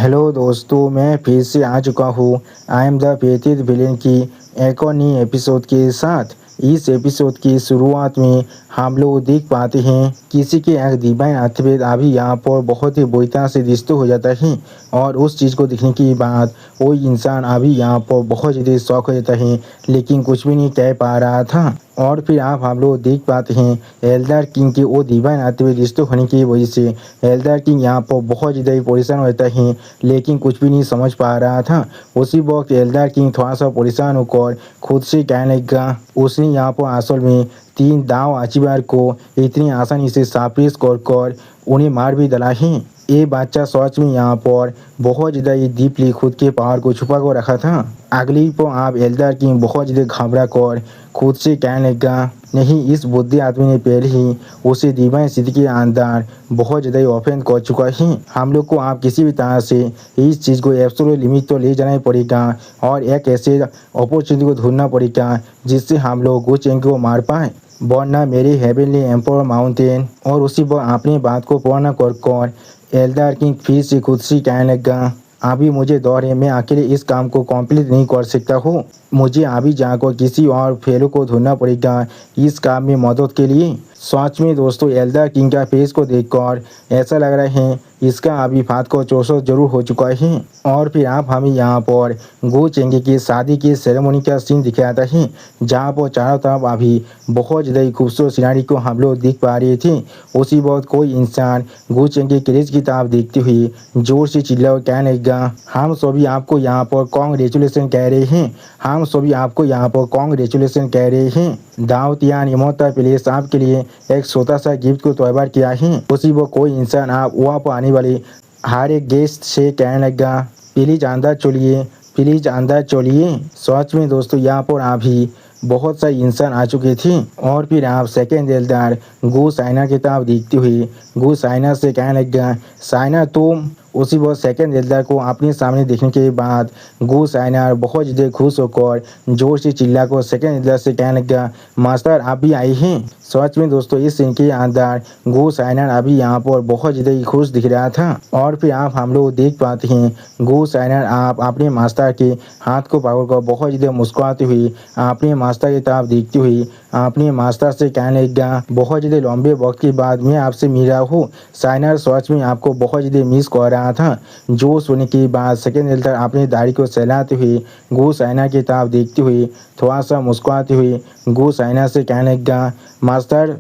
Hello दोस्तों, मैं फिर से आ चुका हूँ। आई एम द फेथित विलेन की एक और नई एपिसोड के साथ। इस एपिसोड की शुरुआत में हम लोग देख पाते हैं किसी के एक डिवाइन अथवेद अभी यहाँ पर बहुत ही बुरी तरह से डिस्टर्ब हो जाता है। और उस चीज़ को देखने के बाद वो इंसान अभी यहाँ पर बहुत ज़्यादा शौक हो जाता है, लेकिन कुछ भी नहीं कह पा रहा था। और फिर आप हम लोग देख पाते हैं एल्डर किंग के वो डिवाइन आते हुए डिस्टर्ब होने की वजह से एल्डर किंग यहाँ पर बहुत ज़्यादा परेशान होता है, लेकिन कुछ भी नहीं समझ पा रहा था। उसी वक्त एल्डर किंग थोड़ा सा परेशान होकर खुद से कहने लगा उसने यहाँ पर असल में 3 दाव आचीबार को इतनी आसानी से सापेश कर उन्हें मार भी डाला है। ये बच्चा सच में यहाँ पर बहुत ज़्यादा ही डीपली खुद के पावर को छुपा कर रखा था। अगली पर आप एल्डर किंग बहुत ज़्यादा घबरा कर खुद से कहने लगा नहीं, इस बुद्धि आदमी ने पहले ही उसे डिवाइन स्थिति के अंदर बहुत ज़्यादा ऑफेंड कर चुका है। हम लोग को आप किसी भी तरह से इस चीज़ को एब्सोल्यूट लिमिट तो ले जाना ही पड़ेगा और एक ऐसे अपॉर्चुनिटी को ढूंढना पड़ेगा जिससे हम लोग गो चेंग को मार पाए, वरना मेरी हेवनली एम्पायर माउंटेन। और उसी पर अपनी बात को पूर्ण कर एल्डर किंग फिर से खुद से कहने लगा अभी मुझे दौर है, मैं अकेले इस काम को कंप्लीट नहीं कर सकता हूँ। मुझे अभी जाकर किसी और फेलो को ढूंढना पड़ेगा इस काम में मदद के लिए। सच में दोस्तों, एल्डर किंग का फेस को देखकर ऐसा लग रहा है इसका अभी फात को चौसो जरूर हो चुका है। और फिर आप हमें यहाँ पर गो चेंगे की शादी की सेरेमनी का सीन दिखाता है, जहाँ पर चारों तरफ अभी बहुत ज़्यादा खूबसूरत सिनारी को हम लोग देख पा रहे थे। उसी वक्त कोई इंसान गो चेंगे क्रेज की तरफ देखते हुए जोर से चिल्ला कहने लगा हम सभी आपको यहाँ पर कॉन्ग्रेचुलेसन कह रहे हैं, हम सभी आपको यहाँ पर कॉन्ग्रेचुलेसन कह रहे हैं। दावतियान इमोता प्लेस आपके लिए एक छोटा सा गिफ्ट को तैयार किया है। उसी वो कोई इंसान आप वहाँ पर आने वाले हर एक गेस्ट से कहने लगा प्लीज अंदर चलिए, प्लीज अंदर चलिए। सच में दोस्तों, यहाँ पर अभी बहुत सारे इंसान आ चुके थे। और फिर आप सेकेंड एल्डर गो साइना की तरफ देखते हुए गो साइना से कहने लगा साइना तुम। उसी वक्त सेकेंड एल्डर को अपने सामने देखने के बाद गो साइना बहुत ज़्यादा खुश होकर जोर से चिल्ला कर सेकेंड एल्डर से कहने लगा मास्टर आप भी आए हैं। सच में दोस्तों, इस सीन के अंदर गो साइना अभी यहाँ पर बहुत ज़्यादा खुश दिख रहा था। और फिर आप हम लोग देख पाते हैं गो साइना आप अपने मास्टर के हाथ को पकड़कर बहुत ज़्यादा मुस्कुराते हुए अपने मास्टर की तरफ देखते हुए अपने मास्टर से कहने लगा बहुत ज़्यादा लंबे वक्त के बाद मैं आपसे मिल रहा हूँ। साइना सच में आपको बहुत ज़्यादा मिस कर रहा था। जो सुनने के बाद सेकेंड एल्डर अपनी दाढ़ी को सहलाते हुए गो साइना की तरफ देखते हुए थोड़ा सा मुस्कुराते हुए गो साइना से कहने लगा मास्टर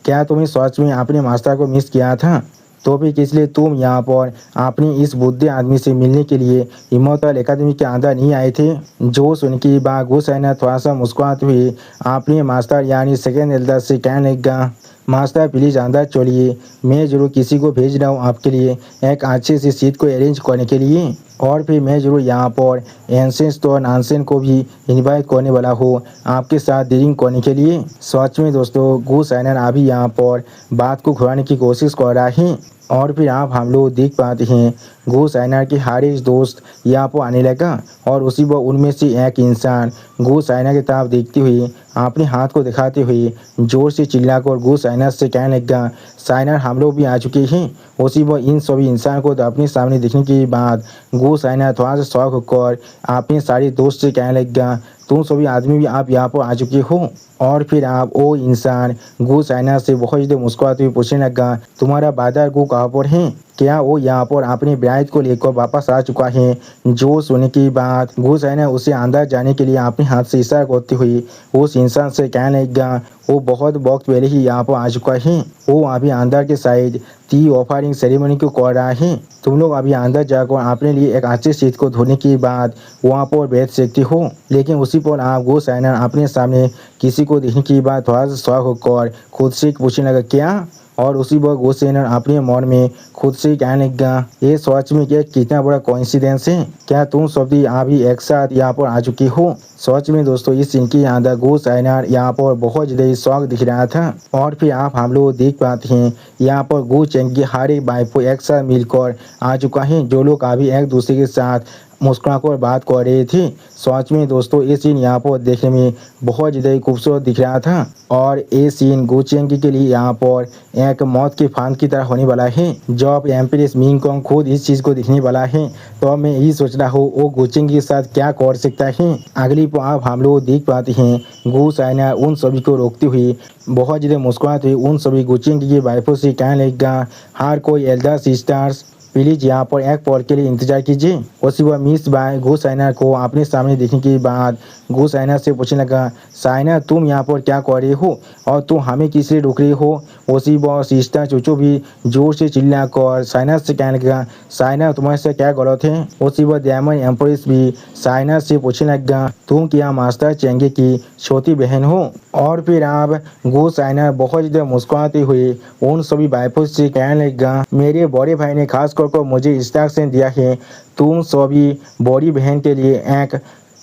क्या तुम्हें सच में अपने मास्टर को मिस किया था? तो भी किस लिए तुम यहाँ पर अपनी इस बुद्धि आदमी से मिलने के लिए इमोर्टल एकेडमी के अंदर नहीं आए थे? जो सुन के बाद गो साइना थोड़ा सा मुस्कुराते हुए अपने मास्टर यानी सेकेंड एल्डर से कहने लगा मास्टर प्लीज़ अंदर चलिए, मैं जरूर किसी को भेज रहा हूँ आपके लिए एक अच्छी सी सीट को अरेंज करने के लिए। और फिर मैं जरूर यहाँ पर एंसेंस तो नानसेन को भी इनवाइट करने वाला हूँ आपके साथ डीलिंग करने के लिए। सच में दोस्तों, गो साइना अभी यहाँ पर बात को घुराने की कोशिश कर रहा है। और फिर आप हम लोग देख पाते हैं गो साइना के हारिस दोस्त यहाँ पर आने लगा। और उसी वक्त उनमें से एक इंसान गो साइना की तरफ देखते हुए अपने हाथ को दिखाते हुए जोर से चिल्लाकर गो साइना से कहने लगा साइना हम लोग भी आ चुके हैं। उसी वक्त इन सभी इंसान को अपने सामने देखने के बाद गो साइना थोड़ा सा शौक होकर अपने सारे दोस्त से कहने लगा तुम सभी आदमी भी आप यहाँ पर आ चुके हो। और फिर आप वो इंसान गो साइना से बहुत ज़्यादा मुस्कुराते हुए पूछने लगा तुम्हारा बादर गो कहाँ पर है? क्या वो यहाँ पर अपने ब्राइड को लेकर वापस आ चुका है? जो सुनने की बात गो साइना उसे अंदर जाने के लिए अपने हाथ से इशारा करते हुए उस इंसान से कहने लगा वो बहुत वक्त पहले ही यहाँ पर आ चुका है, वो अभी अंदर के साइड टी ऑफरिंग सेरेमनी को कर रहा है। तुम लोग अभी अंदर जाकर अपने लिए एक अच्छी सीट को धोने के बाद वहाँ पर बैठ सकते हो। लेकिन उसी पर आप गो साइना अपने सामने किसी को देखने के बाद थोड़ा सा शौक होकर खुद से पूछने लगा क्या? और उसी वक्त गो साइना अपने मन में खुद से कहने लगा ये सच में क्या कितना बड़ा कोइंसिडेंस है, क्या तुम सभी अभी एक साथ यहाँ पर आ चुके हो? सच में दोस्तों, इस सीन के अंदर गो साइना यहाँ पर बहुत ज़्यादा शौक दिख रहा था। और फिर आप हम लोग देख पाते हैं यहाँ पर गो चेंग की हर एक वाइफ को एक साथ मिलकर आ चुका है, जो लोग अभी एक दूसरे के साथ मुस्कुराकर बात कर रहे थे। सच में दोस्तों ये सीन यहाँ पर देखने में बहुत ज़्यादा ही खूबसूरत दिख रहा था और ये सीन गो चेंगी के लिए यहाँ पर एक मौत के फांद की तरह होने वाला है। जब एम्प्रेस मिंगकोंग खुद इस चीज़ को देखने वाला है तो मैं यही सोच रहा हूँ वो गो चेंगी के साथ क्या कर सकता है। अगली बार हम लोग देख पाते हैं गो चाइना उन सभी को रोकती हुई बहुत ज़्यादा मुस्कुराते हुए उन सभी गो चेंगी की वाइफों से कहने लगेगा, हर कोई एल्डर सिस्टर्स प्लीज यहाँ पर एक पल के लिए इंतजार कीजिए। उसी वह मिस बाय गो साइना को अपने सामने देखने के बाद गो साइना से पूछने लगा, साइना तुम यहाँ पर क्या कर रही हो और तुम हमें किस लिए रोक रही हो। उसी वह सिस्टर चूचू भी जोर से चिल्ला कर साइना से कहने लगा, साइना तुम्हारे से क्या गलत है। उसी वह डायमंड एम्प्रेस भी साइना से पूछने लगा, तुम क्या मास्टर चेंगे की छोटी बहन हो। और फिर आप गो साइना बहुत ज़्यादा मुस्कुराते हुए उन सभी वाइफों से कहने लगा, मेरे बड़े भाई ने खास कर मुझे इंस्ट्रक्शन दिया है तुम सभी बड़ी बहन के लिए एक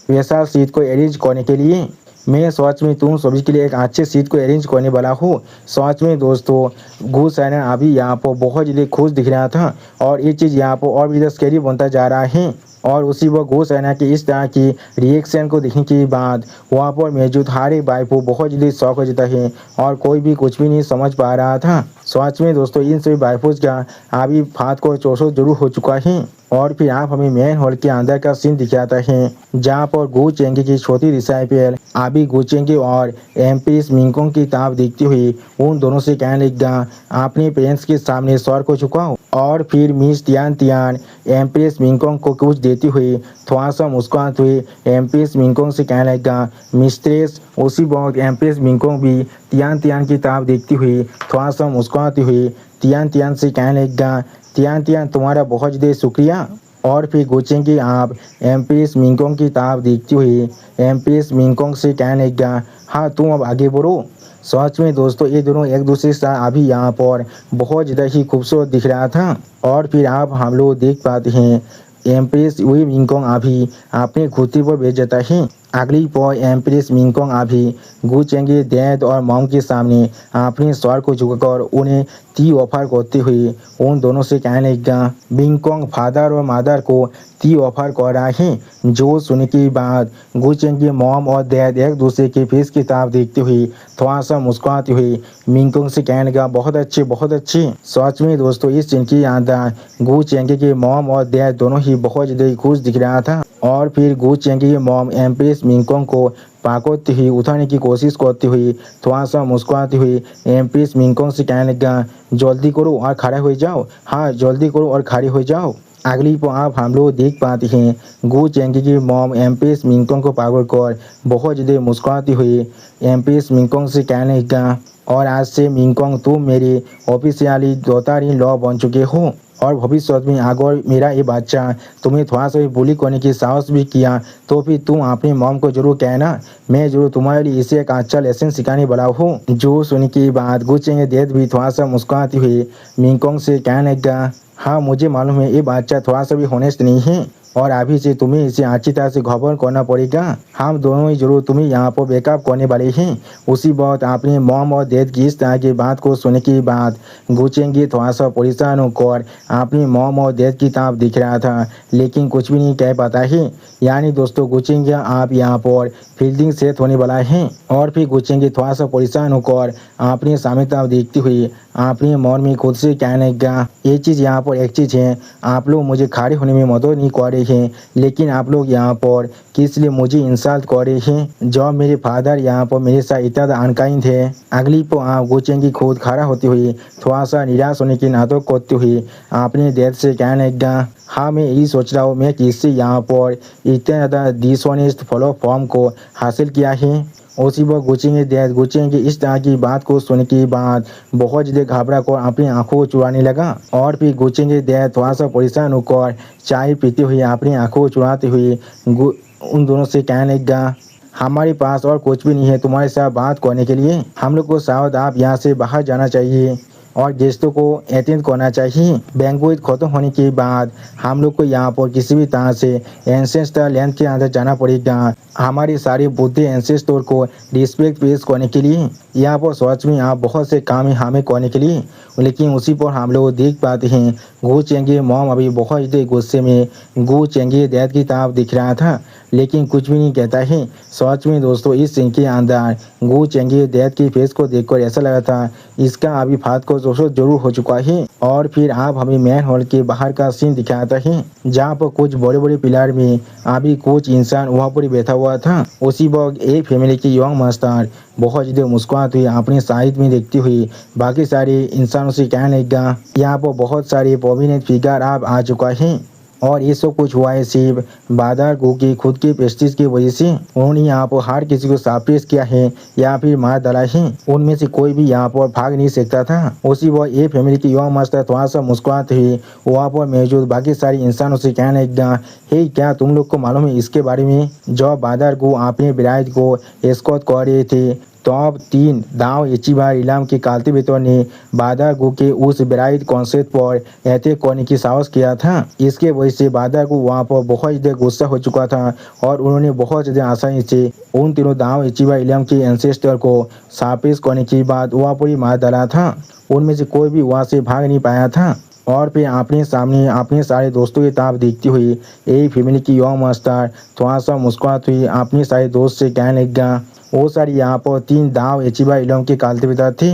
वैसा सीट को अरेंज करने के लिए। मैं सच में तुम सभी के लिए एक अच्छे सीट को अरेंज करने वाला हूँ। सच में दोस्तों गो साइना अभी यहाँ पर बहुत ज़्यादा खुश दिख रहा था और ये चीज़ यहाँ पर और भी ज़्यादा स्कैरी बनता जा रहा है। और उसी वह गो साइना की इस तरह की रिएक्शन को देखने के बाद वहाँ पर मौजूद हर एक भाई को बहुत जल्दी शौक हो जाता है और कोई भी कुछ भी नहीं समझ पा रहा था। सच में दोस्तों इन सभी वाइफोज का अभी फात को चौसो जरूर हो चुका है। और फिर आप हमें मेन हॉल के अंदर का सीन दिखाता है जहाँ पर गो चेंगे की छोटी डिसाइपल अभी गो चेंगे और एम्प्रेस मिंगकोंग की ताब देखती हुई उन दोनों से कहने लगा, अपने पेरेंट्स के सामने सर को झुकाओ। और फिर मिस तियान तियान एम्प्रेस मिंगकोंग को कुछ देती हुई थोड़ा सा मुस्कुराते हुए एम्प्रेस मिंगकोंग से कहने लगा, मिस्ट्रेस। उसी वक्त एम्प्रेस मिंगकोंग भी तियान तियान की ताब देखती हुई थोड़ा सा मुस्कुराती हुई तियान तियान से कहने लगा, तियान तियान तुम्हारा बहुत ज़्यादा शुक्रिया। और फिर गो चेंगी आप एम्प्रेस मिंगकोंग की ताब देखती हुई एम्प्रेस मिंगकोंग से कहने लगा, हाँ तुम अब आगे बढ़ो। सच में दोस्तों ये दोनों एक दूसरे से अभी यहाँ पर बहुत ज़्यादा ही खूबसूरत दिख रहा था। और फिर आप हम लोग देख पाते हैं एम्प्रेस वही मिंगकोंग अभी अपने घुटने पर बैठ जाता है। अगली पॉय एम्प्रेस मिंगकोंग अभी गो चेंगे डैड और मॉम के सामने अपने सर को झुकाकर उन्हें टी ऑफर करते हुए उन दोनों से कहने लगा, मिंगकोंग फादर और मदर को टी ऑफर कर रहा है। जो सुनने के बाद गो चेंगे मॉम और डैड एक दूसरे के फेस की ताब देखते हुए थोड़ा सा मुस्कुराते हुए मिंगकोंग से कहने लगा, बहुत अच्छे बहुत अच्छे। सच में दोस्तों इस सीन की याददाश्त गो चेंगे के मॉम और डैड दोनों ही बहुत ज़्यादा खुश दिख रहा था। और फिर गो चेंगे की मॉम एम्प्रेस मिंगकोंग को पाकोते हुई उठाने की कोशिश करती हुई थोड़ा सा मुस्कुराती हुई एम्प्रेस मिंगकोंग से कहने लगा, जल्दी करो और खड़े हो जाओ, हाँ जल्दी करो और खड़े हो जाओ। अगली पर आप हम लोग देख पाते हैं गो चेंगे की मॉम एम्प्रेस मिंगकोंग को पागल कर बहुत ज़्यादा मुस्कुराती हुई एम्प्रेस मिंगकोंग से कहने लगा, और आज से मिंगकोंग तुम मेरे ऑफिशियली डॉटर इन लॉ बन चुके हो और भविष्य में अगर मेरा ये बच्चा तुम्हें थोड़ा सा भी बुली करने की साहस भी किया तो फिर तुम अपनी मॉम को जरूर कहना, मैं जरूर तुम्हारे लिए इसे एक अच्छा लेसन सिखाने वाला हूँ। जो सुनने की बात गो चेंगे डैड भी थोड़ा सा मुस्कुराती हुई मिंगकोंग से कहने लगा, हाँ मुझे मालूम है ये बच्चा थोड़ा सा भी होनेस्ट नहीं है और अभी से तुम्हें इसे अच्छी तरह से गवर्न करना पड़ेगा। हम दोनों ही जरूर तुम्हें यहाँ पर बैकअप करने वाले हैं। उसी वक्त अपने मॉम और डैड की इस तरह की बात को सुनने के बाद गो चेंगे थोड़ा सा परेशान होकर अपनी मॉम और डैड की तरफ दिख रहा था लेकिन कुछ भी नहीं कह पाता है। यानी दोस्तों गो चेंगे आप यहाँ पर फील्डिंग सेट होने वाला है। और फिर गो चेंगे थोड़ा सा परेशान होकर अपने सामने तरफ देखते हुए अपने मन में खुद से कहने लगा, ये चीज़ यहाँ पर एक चीज़ है, आप लोग मुझे खड़े होने में मदद नहीं कर रहे हैं लेकिन आप लोग यहाँ पर किस लिए मुझे इंसल्ट कर रहे हैं जब मेरे फादर यहाँ पर मेरे साथ इतना अनकाइंड है। अगली पर आप गो चेंगी खुद खड़ा होते हुए थोड़ा सा निराश होने की नाटक करते हुए अपने डैड से कहने लगा, हाँ मैं यही सोच रहा हूँ मैं किससे यहाँ पर इतना ज़्यादा डिसऑनेस्ट फॉर्म को हासिल किया है। उसी वक्त गो चेंगे डैड गो चेंगे इस तरह की बात को सुनने के बाद बहुत ज़्यादा घबरा कर अपनी आंखों को चुराने लगा। और फिर गो चेंगे डैड थोड़ा सा परेशान होकर चाय पीते हुए अपनी आंखों को चुराते हुए उन दोनों से कहने लगा, हमारे पास और कुछ भी नहीं है तुम्हारे साथ बात करने के लिए, हम लोग को शायद आप यहाँ से बाहर जाना चाहिए। और गेस्टों को अटेंड करना चाहिए। बैंक्वेट खत्म होने के बाद हम लोग को यहाँ पर किसी भी तरह से एंसेस्टर लैंड के अंदर जाना पड़ेगा, हमारे सारे बुद्धि एंसेस्टर को रिस्पेक्ट पेश करने के लिए। यहाँ पर सच में यहाँ बहुत से काम है हमें करने के लिए, लेकिन उसी पर हम लोग देख पाते हैं गो चेंगे मॉम अभी बहुत ज़्यादा गुस्से में गो चेंगे डैड की तरफ दिख रहा था, लेकिन कुछ भी नहीं कहता है। सच में दोस्तों इस सीन के अंदर गो चेंगे डैड की फेस को देखकर ऐसा लगा था इसका अभी फात को दोस्तों जरूर हो चुका है। और फिर आप हमें मैन हॉल के बाहर का सीन दिखाता है जहाँ पर कुछ बड़े बड़े पिलर में अभी कुछ इंसान वहाँ पर बैठा हुआ था। उसी वक्त एक फैमिली की यंग मास्टर बहुत ज़्यादा मुस्कुराती हुई अपने साइड में देखती हुई बाकी सारे इंसानों से कहने लगा यहाँ पर बहुत सारे प्रोमिनेंट फिगर आप आ चुका है और ये सब कुछ हुआ है सिर्फ बादर गो की खुद की प्रेस्टीज की वजह से। उन्होंने यहाँ पर हर किसी को सरप्राइज किया है या फिर मार डाला है, उनमें से कोई भी यहाँ पर भाग नहीं सकता था। उसी वक्त ये फैमिली की यंग मास्टर थोड़ा सा मुस्कुराते हुए वहाँ पर मौजूद बाकी सारे इंसानों से कहने लगा हे क्या तुम लोग को मालूम है इसके बारे में, जब बादर गो अपने ब्राइड को एस्कॉर्ट कर रहे थे तो अब 3 दाव एचिबा इलाम के कल्टीवेटर ने बादर गो के उस ब्राइड कॉन्सेप्ट पर अटैक करने की साहस किया था। इसके वजह से बादर गो वहाँ पर बहुत ज़्यादा गुस्सा हो चुका था और उन्होंने बहुत ज़्यादा आसानी से उन तीनों दाव एचिबा इलाम के एंसेस्टर को सापेश करने के बाद वहाँ पर ही मार डाला था। उनमें से कोई भी वहाँ से भाग नहीं पाया था। और फिर अपने सामने अपने सारे दोस्तों की तरफ देखती हुई एक फैमिली की यंग मास्टर थोड़ा सा मुस्कुराती हुई अपने सारे दोस्त से कहने लगा वो सारी यहाँ पर 3 दाव एचिबा इलाम के कल्टीवेटर थे।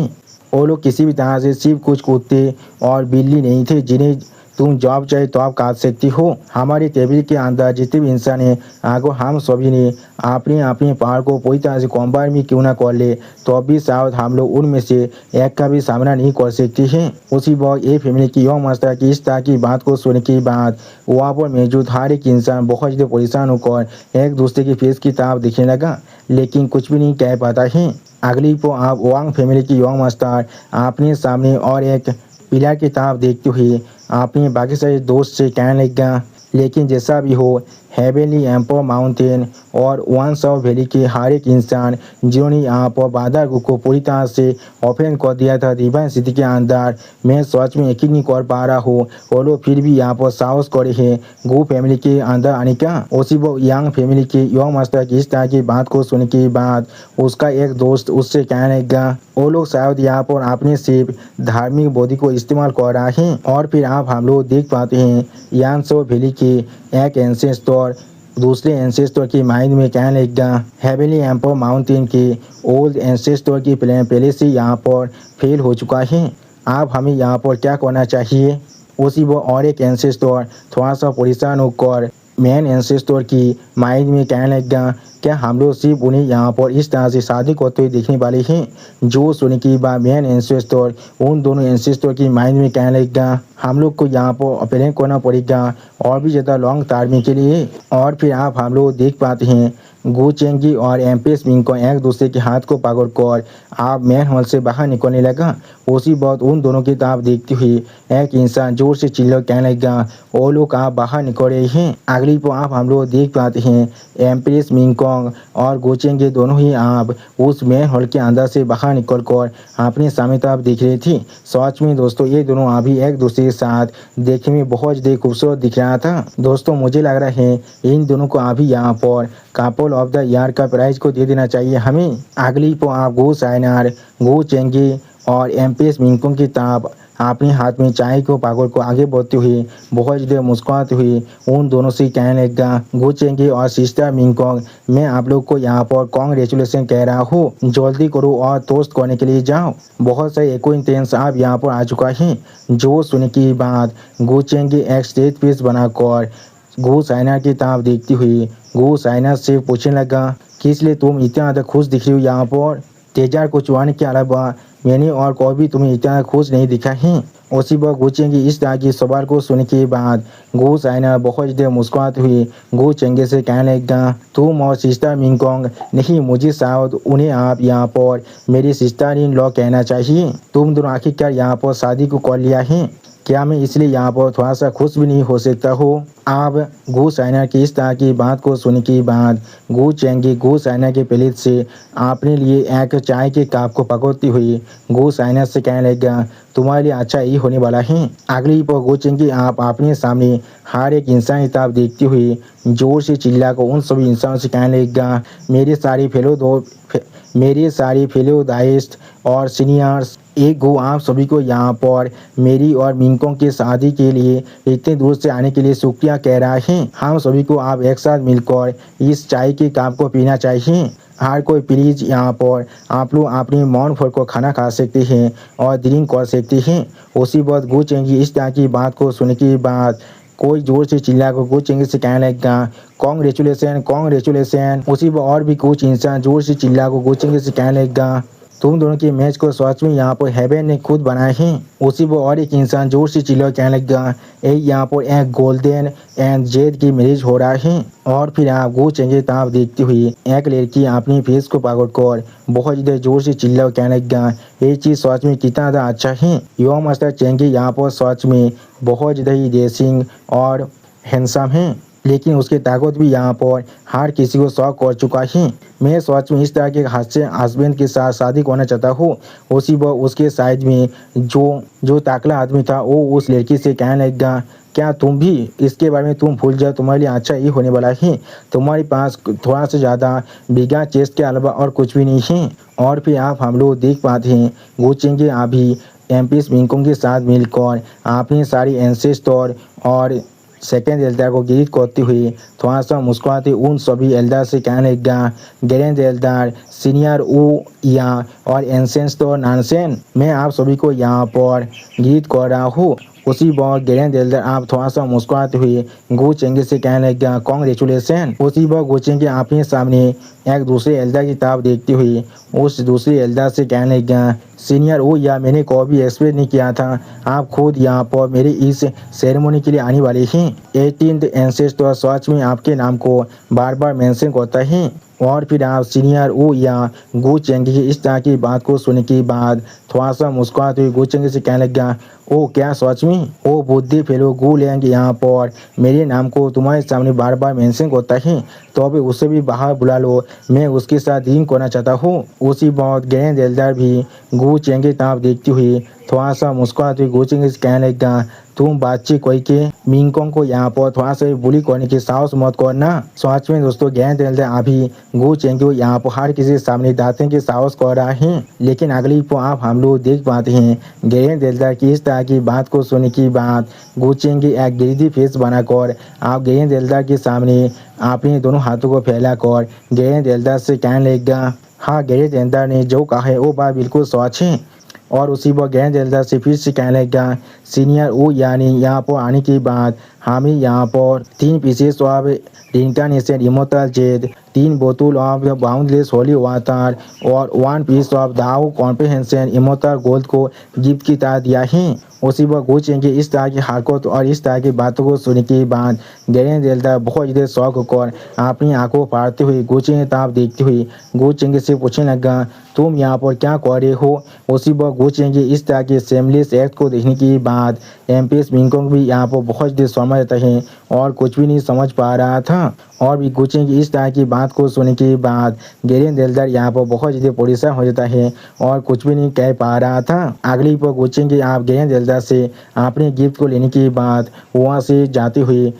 वो लोग किसी भी तरह से सिर्फ कुछ कुत्ते और बिल्ली नहीं थे जिन्हें तुम जॉब चाहे तो आप काट सकती हो। हमारे टेबल के अंदर जितने भी इंसान हैं आगे हम सभी ने अपने अपने पार को पूरी तरह से कंबाइन भी क्यों ना कर ले तो अभी शायद हम लोग उनमें से एक का भी सामना नहीं कर सकते हैं। उसी वक्त ये फैमिली की यंग मास्टर की इस तरह की बात को सुनने के बाद वहाँ पर मौजूद हर एक इंसान बहुत ज़्यादा परेशान होकर एक दूसरे के फेस की तरफ दिखने लगा, लेकिन कुछ भी नहीं कह पाता है। अगली को आप वांग फैमिली की यंग मास्टर अपने सामने और एक पिलर की तरफ देखते हुए अपने बाकी सारे दोस्त से कहने लगा लेकिन जैसा भी हो हेवनली एम्पर माउंटेन और वन साउथ वैली के हर एक इंसान जिन्होंने यहाँ पर बादर गो को पूरी तरह से ओपन कर दिया था रिवाइन सिटी के अंदर, मैं सच में यकीन नहीं कर पा रहा हूँ वो लोग फिर भी यहाँ पर साहस करे हैं गो फैमिली के अंदर आने का। उसी वो यंग फैमिली के यंग मास्टर की इस तरह की बात को सुनने के बाद उसका एक दोस्त उससे कहने लगा वो लोग शायद यहाँ पर अपने सिर्फ धार्मिक बोधि को इस्तेमाल कर रहा है। और फिर आप हम लोग देख पाते हैं यानसो वैली के एक एंसेस्टर दूसरे एंसेस्टर की माइंड में कहने लगा हेवनली एम्पर माउंटेन के ओल्ड एंसेस्टर की प्लान पहले से यहाँ पर फेल हो चुका है, आप हमें यहाँ पर क्या करना चाहिए। उसी वो और एक एंसेस्टर थोड़ा सा परेशान होकर मेन एंसेस्टर की माइंड में कहने लगा क्या हम लोग सिर्फ उन्हें यहाँ पर इस तरह से शादी करते हुए देखने वाले हैं। जो सुनने के बाद मेन एंसेस्टर उन दोनों एंसेस्टर की माइंड में कहने लगा हम लोग को यहाँ पर अप्लाई करना पड़ेगा और भी ज़्यादा लॉन्ग टार्म के लिए। और फिर आप हम लोग देख पाते हैं गो चेंगी और एम्पेस मिंग को एक दूसरे के हाथ को पकड़ कर आप मैन हॉल से बाहर निकलने लगा। उसी वक्त उन दोनों की तरफ देखती हुई एक इंसान जोर से चिल्ला कहने लगा वो लोग आप बाहर निकल रहे हैं। अगली पर आप हम लोग देख पाते हैं एम्प्रेस मिंगकोंग और गोचेंगे दोनों ही आप उस मैन हॉल के अंदर से बाहर निकल कर अपने सामने तरफ देख रही थी। सच में दोस्तों ये दोनों अभी एक दूसरे के साथ देखने में बहुत ज़्यादा खूबसूरत दिख रहा था। दोस्तों मुझे लग रहा है इन दोनों को अभी यहाँ पर कपल ऑफ द ईयर का प्राइज को दे देना चाहिए हमें। अगली पर आप गो साइनार गो चेंगे और एम्पेस मिंगकोंग की तरफ अपने हाथ में चाय को पकड़ को आगे बढ़ते हुए बहुत ज़्यादा मुस्कुराते हुए उन दोनों से कहने लगा गो चेंगे और सिस्टर मिंगकोंग मैं आप लोग को यहाँ पर कॉन्ग्रेचुलेसन कह रहा हूँ, जल्दी करो और टोस्ट करने के लिए जाओ। बहुत सारे एक्वेंटेंस आप यहाँ पर आ चुका है। जो सुनने की बात गो चेंगे एक स्टेज पीस बनाकर गो साइना की तरफ देखती हुई गो साइना से पूछने लगा कि इसलिए तुम इतना ज़्यादा खुश दिख रही हो यहाँ पर, तेजार को चुराने के अलावा मैंने और कोई भी तुम्हें इतना खुश नहीं दिखा है। उसी वक्त गो चेंगे इस तरह के सवाल को सुनने के बाद गो साइना बहुत ज़्यादा मुस्कुराते हुए गो चेंगे से कहने लगा तुम और सिस्टर मिंगकोंग नहीं, मुझे शायद उन्हें आप यहाँ पर मेरी सिस्टर इन लॉ कहना चाहिए। तुम दोनों आखिरकार यहाँ पर शादी को कर लिया है, क्या मैं इसलिए यहाँ पर थोड़ा सा खुश भी नहीं हो सकता हूँ। अब गू साइना की इस तरह की बात को सुनने के बाद गू चेंगी गू साइना के प्लेट से अपने लिए एक चाय के कप को पकड़ती हुई गू साइना से कहने लगा, तुम्हारे लिए अच्छा ही होने वाला है। अगली पर गू चेंगी आप अपने सामने हर एक इंसान की तरफ देखती हुई जोर से चिल्ला कर उन सभी इंसानों से कहने लगा, मेरे सारे फेलो दाइस्ट और सीनियर्स, एक गो आप सभी को यहाँ पर मेरी और मिंकों की शादी के लिए इतने दूर से आने के लिए शुक्रिया कह रहा है। हम सभी को आप एक साथ मिलकर इस चाय के कप को पीना चाहिए। हर कोई प्लीज़ यहाँ पर आप लोग अपने मौन भर को खाना खा सकते हैं और ड्रिंक कर सकते हैं। उसी वक्त गू चेंगी इस तरह की बात को सुनने के बाद कोई जोर से चिल्ला कर गू चेंगी से कहने लगा, कॉन्ग्रेचुलेसन कॉन्ग्रेचुलेसन। उसी पर और भी कुछ इंसान जोर से चिल्ला कर गू चेंगी से कहने लगा, तुम दोनों के मैच को सच में यहाँ पर हेवन ने खुद बनाए हैं। उसी पर और एक इंसान जोर से चिल्ला कहने लगा, यहाँ पर एक गोल्डन एंड जेड की मैरिज हो रहा है। और फिर आप गू चेंगे ताप देखती हुई एक लड़की अपनी फेस को पकड़कर बहुत ज़्यादा जोर से चिल्ला कहने लगा, ये चीज़ सच में कितना ज़्यादा अच्छा है। यो मास्टर चेंगे यहाँ पर सच में बहुत ज़्यादा ही रेसिंग और हैंडसम है, लेकिन उसकी ताकत भी यहाँ पर हर किसी को शौक कर चुका है। मैं सच में इस तरह के हस्बैंड के साथ शादी करना चाहता हूँ। उसी वक्त उसके साइड में जो ताकला आदमी था वो उस लड़की से कहने लगा, क्या तुम भी इसके बारे में तुम भूल जाओ, तुम्हारे लिए अच्छा ही होने वाला है। तुम्हारे पास थोड़ा सा ज़्यादा बिगा चेस्ट के अलावा और कुछ भी नहीं है। और फिर आप हम लोग देख पाते हैं गू चेंगे अभी एमपीएस मिंकों के साथ मिलकर अपने सारी एंसेस्टर और सेकेंड एल्डर को गिरित करती हुई थोड़ा सा मुस्कुराते उन सभी एल्डर से कहने लगा, ग्रैंड एल्डर सीनियर ऊ या और एंसेंस्टर नानसेन, मैं आप सभी को यहाँ पर गिरित कर रहा हूँ। उसी वक्त ग्रैंड एल्डर आप थोड़ा सा मुस्कुराते हुए गू चेंगे से कहने लगा, कॉन्ग्रेचुलेसन। उसी वक्त गू चेंगे अपने सामने एक दूसरे एल्डर की तरफ देखती हुई उस दूसरे एल्डर से कहने लगा, सीनियर वो या मैंने कभी एक्सपेक्ट नहीं किया था आप खुद यहाँ पर मेरे इस सेरेमनी के लिए आने वाले हैं। 18th एंसेस्टर सच में आपके नाम को बार बार मेंशन करता है। और फिर आप सीनियर ऊ या गू चेंगी की इस तरह की बात को सुनने के बाद थोड़ा सा मुस्कुराते हुए गू चेंगी से कहने लगा, ओ क्या सच में ओ बुद्धि फेलो गू लेंग यहाँ पर मेरे नाम को तुम्हारे सामने बार बार मेंशन करता है, तो अभी उसे भी बाहर बुला लो, मैं उसके साथ ड्रिंक करना चाहता हूँ। उसी बात ग्रैंड एल्डर भी गू चेंगे तरफ देखती हुई थोड़ा सा मुस्कुराते हुए गू चेंगी से कहने लगा, तुम बातचीत कोई के मिंकों को यहाँ पर थोड़ा सा बुली करने की साहस मत करना। सच में दोस्तों ग्रैंड एल्डर अभी गू चेंगे को यहाँ पर हर किसी के सामने दांतों की साहस कर रहा है। लेकिन अगली पर आप हम लोग देख पाते हैं ग्रैंड एल्डर की इस तरह की बात को सुनने की बाद गू चेंगे एक गिरिधी फेस बनाकर आप ग्रैंड एल्डर के सामने अपने दोनों हाथों को फैलाकर ग्रैंड एल्डर से कहने लगा, हाँ ग्रैंड एल्डर ने जो कहा है वो बात बिल्कुल सच है। और उसी पर ग्रैंड एल्डर से फिर से कहने लगा, सीनियर वो यानी यहाँ पर आने के बाद हमें यहाँ पर 3 pieces of international immortal jade, 3 बोतल ऑफ बाउंडलेस होली वाटर और 1 piece of Dao comprehension immortal gold को गिफ्ट की तरह दिया है। उसी वक्त गू चेंगे इस तरह की हरकत और इस तरह की बातों को सुनने के बाद ग्रैंड एल्डर बहुत ज़्यादा शौक होकर अपनी आंखों फाड़ते हुए गू चेंगे तरफ देखती हुई गू चेंगे से पूछने लगा, तुम यहाँ पर क्या कर रहे हो। उसी वक्त गू चेंगे इस तरह के सेमलेस एक्ट को देखने के बाद एमपीएस मिंकोंग भी यहाँ पर बहुत ज़्यादा समझ जाता है और कुछ भी नहीं समझ पा रहा था। और भी गू चेंगे इस तरह की बात को सुनने के बाद ग्रैंड एल्डर यहाँ पर बहुत ज़्यादा परेशान हो जाता है और कुछ भी नहीं कह पा रहा था। अगली पर गू चेंगे आप ग्रैंड एल्डर से अपने गिफ्ट को लेने के बाद वहाँ से जाते हुए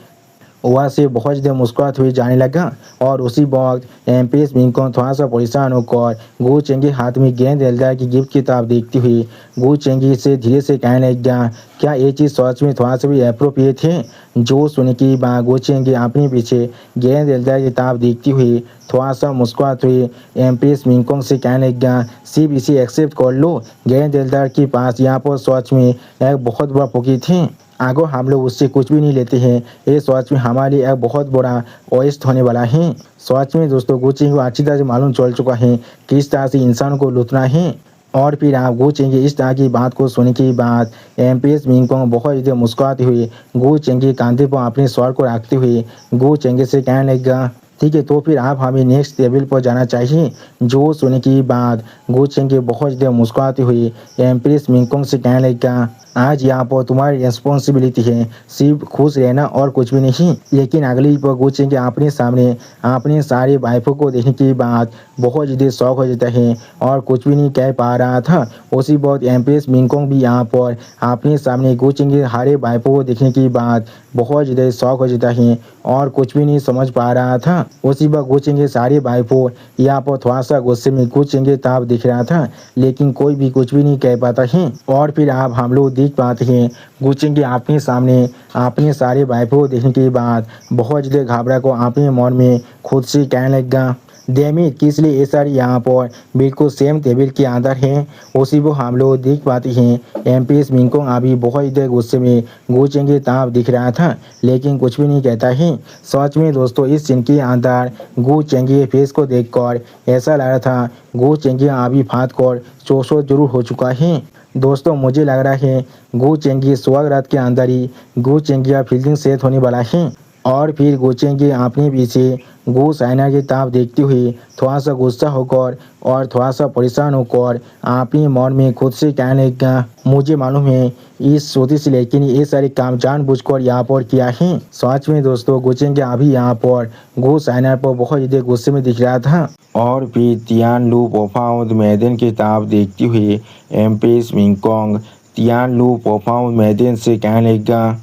वहाँ से बहुत ज़्यादा मुस्कुराते हुए जाने लगा। और उसी वक्त एमपीएस मिंकोंग थोड़ा सा परेशान होकर गू चेंगे हाथ में ग्रैंड एल्डर की गिफ्ट की तरफ देखती हुई गू चेंगे से धीरे से कहने लगा, क्या ये चीज़ सच में थोड़ा सा भी अप्रोप्रिएट है। जो सुनने की बात गू चेंगे अपने पीछे ग्रैंड एल्डर की तरफ देखती हुई थोड़ा सा मुस्कुराते हुए एमपीएस मिंकोंग से कहने लगा, सिर्फ इसे एक्सेप्ट कर लो। ग्रैंड एल्डर के पास यहाँ पर सच में एक बहुत बड़ा पोकीट है, अगर हम लोग उससे कुछ भी नहीं लेते हैं ये सच में हमारे लिए एक बहुत बड़ा वेस्ट होने वाला है। सच में दोस्तों गू चेंगे को अच्छी तरह से मालूम चल चुका है किस तरह से इंसान को लूटना है। और फिर आप गू चेंगे इस तरह की बात को सुनने के बाद एमपीएस मिंकोंग बहुत ज़्यादा मुस्कुराते हुए गू चेंगे कांधे पर अपने स्वर को रखते हुए गू चेंगे से कहने लगा, ठीक है, तो फिर आप हमें नेक्स्ट टेबल पर जाना चाहिए। जो सुनने के बाद गो चेंगे बहुत ज़्यादा मुस्कुराती हुई एम्प्रेस मिंगकोंग से कहने लगा, आज यहाँ पर तुम्हारी रिस्पॉन्सिबिलिटी है सिर्फ खुश रहना और कुछ भी नहीं। लेकिन अगली पर गो चेंगे अपने सामने अपने सारे वाइफों को देखने के बाद बहुत ज़्यादा शौक हो जाता है और कुछ भी नहीं कह पा रहा था। उसी बहुत एम्प्रेस मिंगकोंग भी यहाँ पर अपने सामने गो चेंगे हारे वाइफों को देखने के बाद बहुत ज़्यादा शौक हो जाता है और कुछ भी नहीं समझ पा रहा था। उसी वक्त गो चेंगे सारे भाइयों यहाँ पर थोड़ा सा गुस्से में गो चेंगे ताप दिख रहा था, लेकिन कोई भी कुछ भी नहीं कह पाता है। और फिर आप हम लोग देख पाते हैं गो चेंगे अपने सामने अपने सारे भाइयों देखने के बाद बहुत ज़्यादा घबरा को अपने मन में खुद से कहने लगा, डेमिट किस लिए ये सारी यहाँ पर बिल्कुल सेम टेबल के अंदर है। उसी को हम लोग देख पाते हैं एम्प्रेस मिंगकोंग अभी बहुत ज़्यादा गुस्से में गो चेंगे ताप दिख रहा था, लेकिन कुछ भी नहीं कहता है। सच में दोस्तों इस सीन के अंदर गो चेंगे फेस को देखकर ऐसा लग रहा था गो चेंगे अभी फाँद कर चौसो जरूर हो चुका है। दोस्तों मुझे लग रहा है गो चेंगी सुहाग रात के अंदर ही गो चेंगिया फील्डिंग सेट होने वाला है। और फिर गो चेंगे अपने पीछे गो साइना की ताप देखते हुए थोड़ा सा गुस्सा होकर और थोड़ा सा परेशान होकर अपने मन में खुद से कहने लगा, मुझे मालूम है इस सोती से लेकिन ये सारे काम जानबूझकर यहाँ पर किया है। सच में दोस्तों गो चेंगे अभी यहाँ पर गो साइना पर बहुत ज़्यादा गुस्से में दिख रहा था। और फिर तियान लू पोफाउंड मैदन की ताप देखती हुई एम्प्रेस मिंगकोंग तियान लू पोफाउंड मैदन से कहने लगा,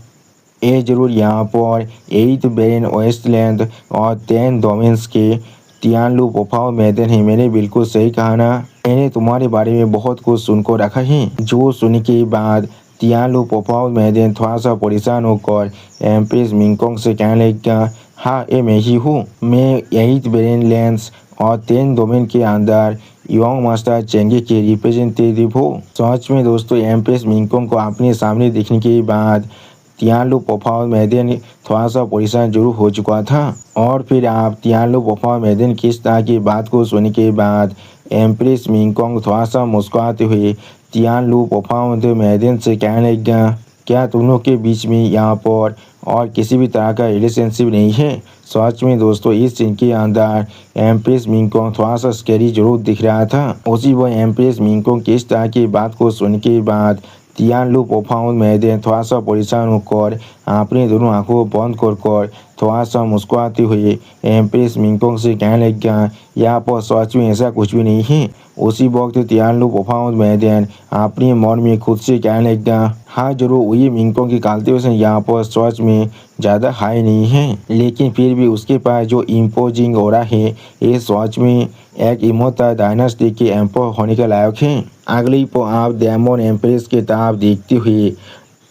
ये जरूर यहाँ पर 8 बेरेन वेस्टलैंड और 10 डोमेन्स के तियानलू पोफाओ मैदन है। मैंने बिल्कुल सही कहा ना, मैंने तुम्हारे बारे में बहुत कुछ सुनकर रखा है। जो सुनने के बाद तियानलू पोफाओ मैदन थोड़ा सा परेशान होकर एम्प्रेस मिंगकोंग से कहने लगा, हाँ ये मैं ही हूँ, मैं 8 बेरेन लैंड्स और 10 डोमेन के अंदर योंग मास्टर चेंगे के रिप्रेजेंटेटिव हो। सच में दोस्तों एम्प्रेस मिंगकोंग को अपने सामने देखने के बाद तियानलू पोफाओ मैदन थोड़ा सा परेशान जरूर हो चुका था। और फिर आप तियानलू पोफाओ मैदन किस तरह की बात को सुनने के बाद एम्प्रेस मिंगकोंग थोड़ा सा मुस्कुराते हुए तियानलू पोफाओ मैदन से कहने लगा, क्या तुम लोग के बीच में यहाँ पर और किसी भी तरह का रिलेशनशिप नहीं है। सच में दोस्तों इस सीन के अंदर एम्प्रेस मिंगकोंग थोड़ा सा स्कैरी जरूर दिख रहा था। उसी वो एम्प्रेस मिंगकोंग किस तरह की बात को सुनने के बाद तियानलू पोफाओ मैदन थोड़ा सा परेशान होकर अपने दोनों आंखों बंद कर थोड़ा सा मुस्कुराते हुए एम्प्रेस मिंगकोंग से कहने लगा, यहाँ पर सच में ऐसा कुछ भी नहीं है। उसी वक्त तियानलू पोफाओ मैदन अपने मन में खुद से कहने लगा, हाँ जरूर ये मिंगकोंग की कल्टीवेशन यहाँ पर सच में ज़्यादा हाई नहीं है, लेकिन फिर भी उसके पास जो इम्पोजिंग ऑरा है ये सच में एक इमोता डायनास्टी के एम्पर होने के लायक है। अगली पर आप डेमोन एम्प्रेस के ताप देखते हुए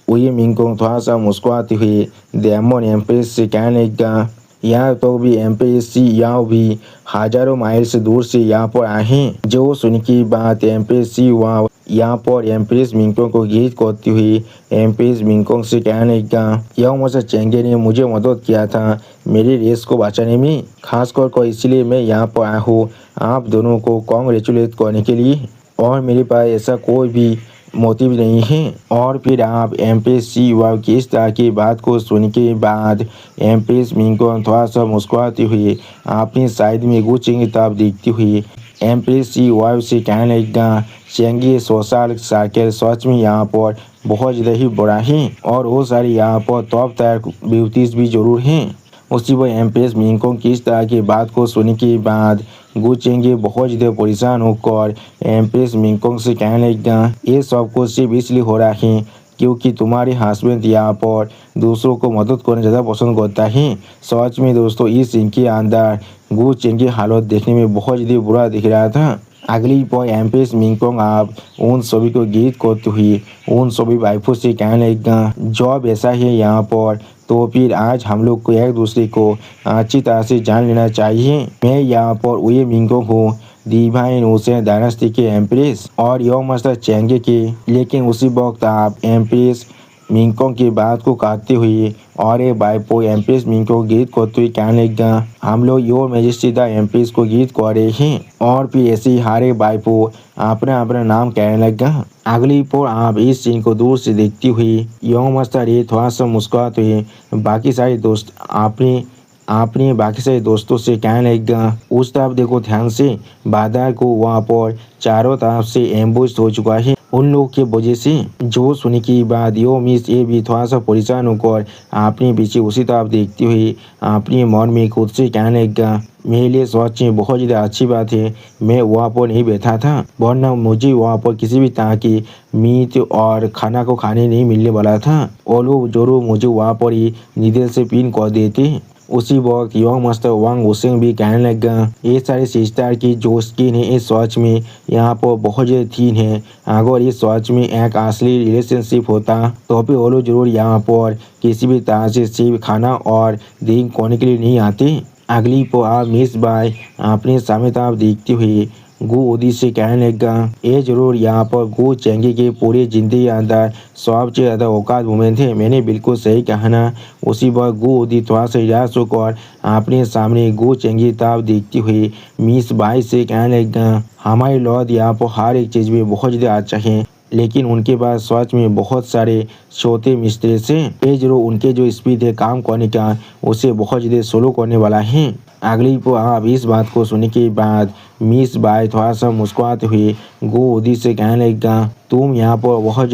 वही मिंगकोंग थोड़ा सा मुस्कुराते हुए डेमोन एम्प्रेस से कहने लगा, यहाँ तो भी एम्प्रेस सी यहाँ भी हजारों माइल से दूर से यहाँ पर आए हैं। जो सुन की बात एम्प्रेस सी वहाँ यहाँ पर एम्प्रेस मिंगकोंग को गीत करती हुई एम्प्रेस मिंगकोंग से कहने लगा, यह मुझे चेंगे ने मुझे मदद किया था मेरी रेस को बचाने में, खासकर को इसलिए मैं यहाँ पर आया हूँ आप दोनों को कॉन्ग्रेचुलेट करने के लिए, और मेरे पास ऐसा कोई भी मोटिव नहीं है। और फिर आप एम्प्रेस सी वाव की इस तरह की बात को सुन के बाद एम्प्रेस मिंगकोंग थोड़ा सा मुस्कुराते हुए अपनी साइड में गो चेंगे ताप देखती हुई एम्प्रेस सी वाव से कहने लगा, चेंगे सोशल सर्कल सच में यहाँ पर बहुत ज़्यादा ही बड़ा है और वो सारी यहाँ पर टॉप टायर ब्यूटीज भी जरूर हैं। उसी वो एम्प्रेस मिंगकोंग की इस तरह की बात को सुनने के बाद गो चेंगे बहुत ज़्यादा परेशान होकर एम्प्रेस मिंगकोंग से कहने लगा, ये सब कुछ सिर्फ इसलिए हो रहा है क्योंकि तुम्हारे हस्बैंड यहाँ पर दूसरों को मदद करना ज़्यादा पसंद करता है। सच में दोस्तों इस सीन के अंदर गो चेंगे हालत देखने में बहुत ज़्यादा बुरा दिख रहा था। अगली पर एम्प्रेस मिंगकोंग आप उन सभी को गीत करते हुए उन सभी वाइफों से कहने लगा, जॉब ऐसा है यहाँ पर तो फिर आज हम लोग को एक दूसरे को अच्छी तरह से जान लेना चाहिए। मैं यहाँ पर वही मिंगकोंग हूँ डिवाइन ओशन डायनेस्टी के एम्प्रेस और योंग मास्टर चेंगे के, लेकिन उसी वक्त आप एम्प्रेस मिंगकोंग की बात को काटते हुए और एक बाइपो एम्प्रेस मिंगकोंग गीत करते हुए कहने लगा, हम लोग योर मैजेस्टी द एम्प्रेस को गीत कर रहे हैं। और फिर ऐसे ही हर एक बाइपो अपना अपना नाम कहने लगा। अगली पर आप इस सीन को दूर से देखती हुई योंग मास्टर ये थोड़ा सा मुस्कुराते हुए बाकी सारे दोस्त अपने अपने बाकी सारे दोस्तों से कहने लगेगा उस तरफ देखो ध्यान से, बादल को वहाँ पर चारों तरफ से एम्बुश हो चुका है उन लोगों के वजह से। जो सुनने के बाद यो मिस ये भी थोड़ा सा परेशान होकर अपने पीछे उसी तरफ देखते हुए अपने मन में खुद से कहने लगेगा मेरे लिए सच में बहुत ज़्यादा अच्छी बात है मैं वहाँ पर नहीं बैठा था, वरना मुझे वहाँ पर किसी भी तरह की मीट और खाना को खाने नहीं मिलने वाला था और लोग जरूर मुझे वहाँ पर ही निधे से पिन कर देते। उसी वक्त योंग मास्टर वांग वुसेंग भी कहने लगा ये सारे सिस्टर की जो स्किन है इस सच में यहाँ पर बहुत ज़्यादा थीन है, अगर इस सच में एक असली रिलेशनशिप होता तो भी वो लोग जरूर यहाँ पर किसी भी तरह से सिर्फ खाना और ड्रिंक करने के लिए नहीं आते। अगली को आप मिस बाय अपने सामने तरफ देखते हुए गु उदी से कहने लगा ये जरूर यहाँ पर गु चेंगी के पूरे जिंदगी अंदर सबसे ज़्यादा औकात वुमेन थे, मैंने बिल्कुल सही कहा ना। उसी वक्त गु उदी थोड़ा सा निराश होकर अपने सामने गु चेंगी ताब देखती हुई मिस बाई से कहने लगा हमारे लॉर्ड यहाँ पर हर एक चीज़ में बहुत ज़्यादा अच्छा है, लेकिन उनके पास सच में बहुत सारे छोटे मिस्त्री से ये जरूर उनके जो स्पीड है काम करने का उसे बहुत ज़्यादा स्लो करने वाला है। अगली को आप इस बात को सुनने के बाद मिस बाय थोड़ा सा मुस्कुराते हुए गो उदी से कहने लगा तुम यहाँ पर बहुत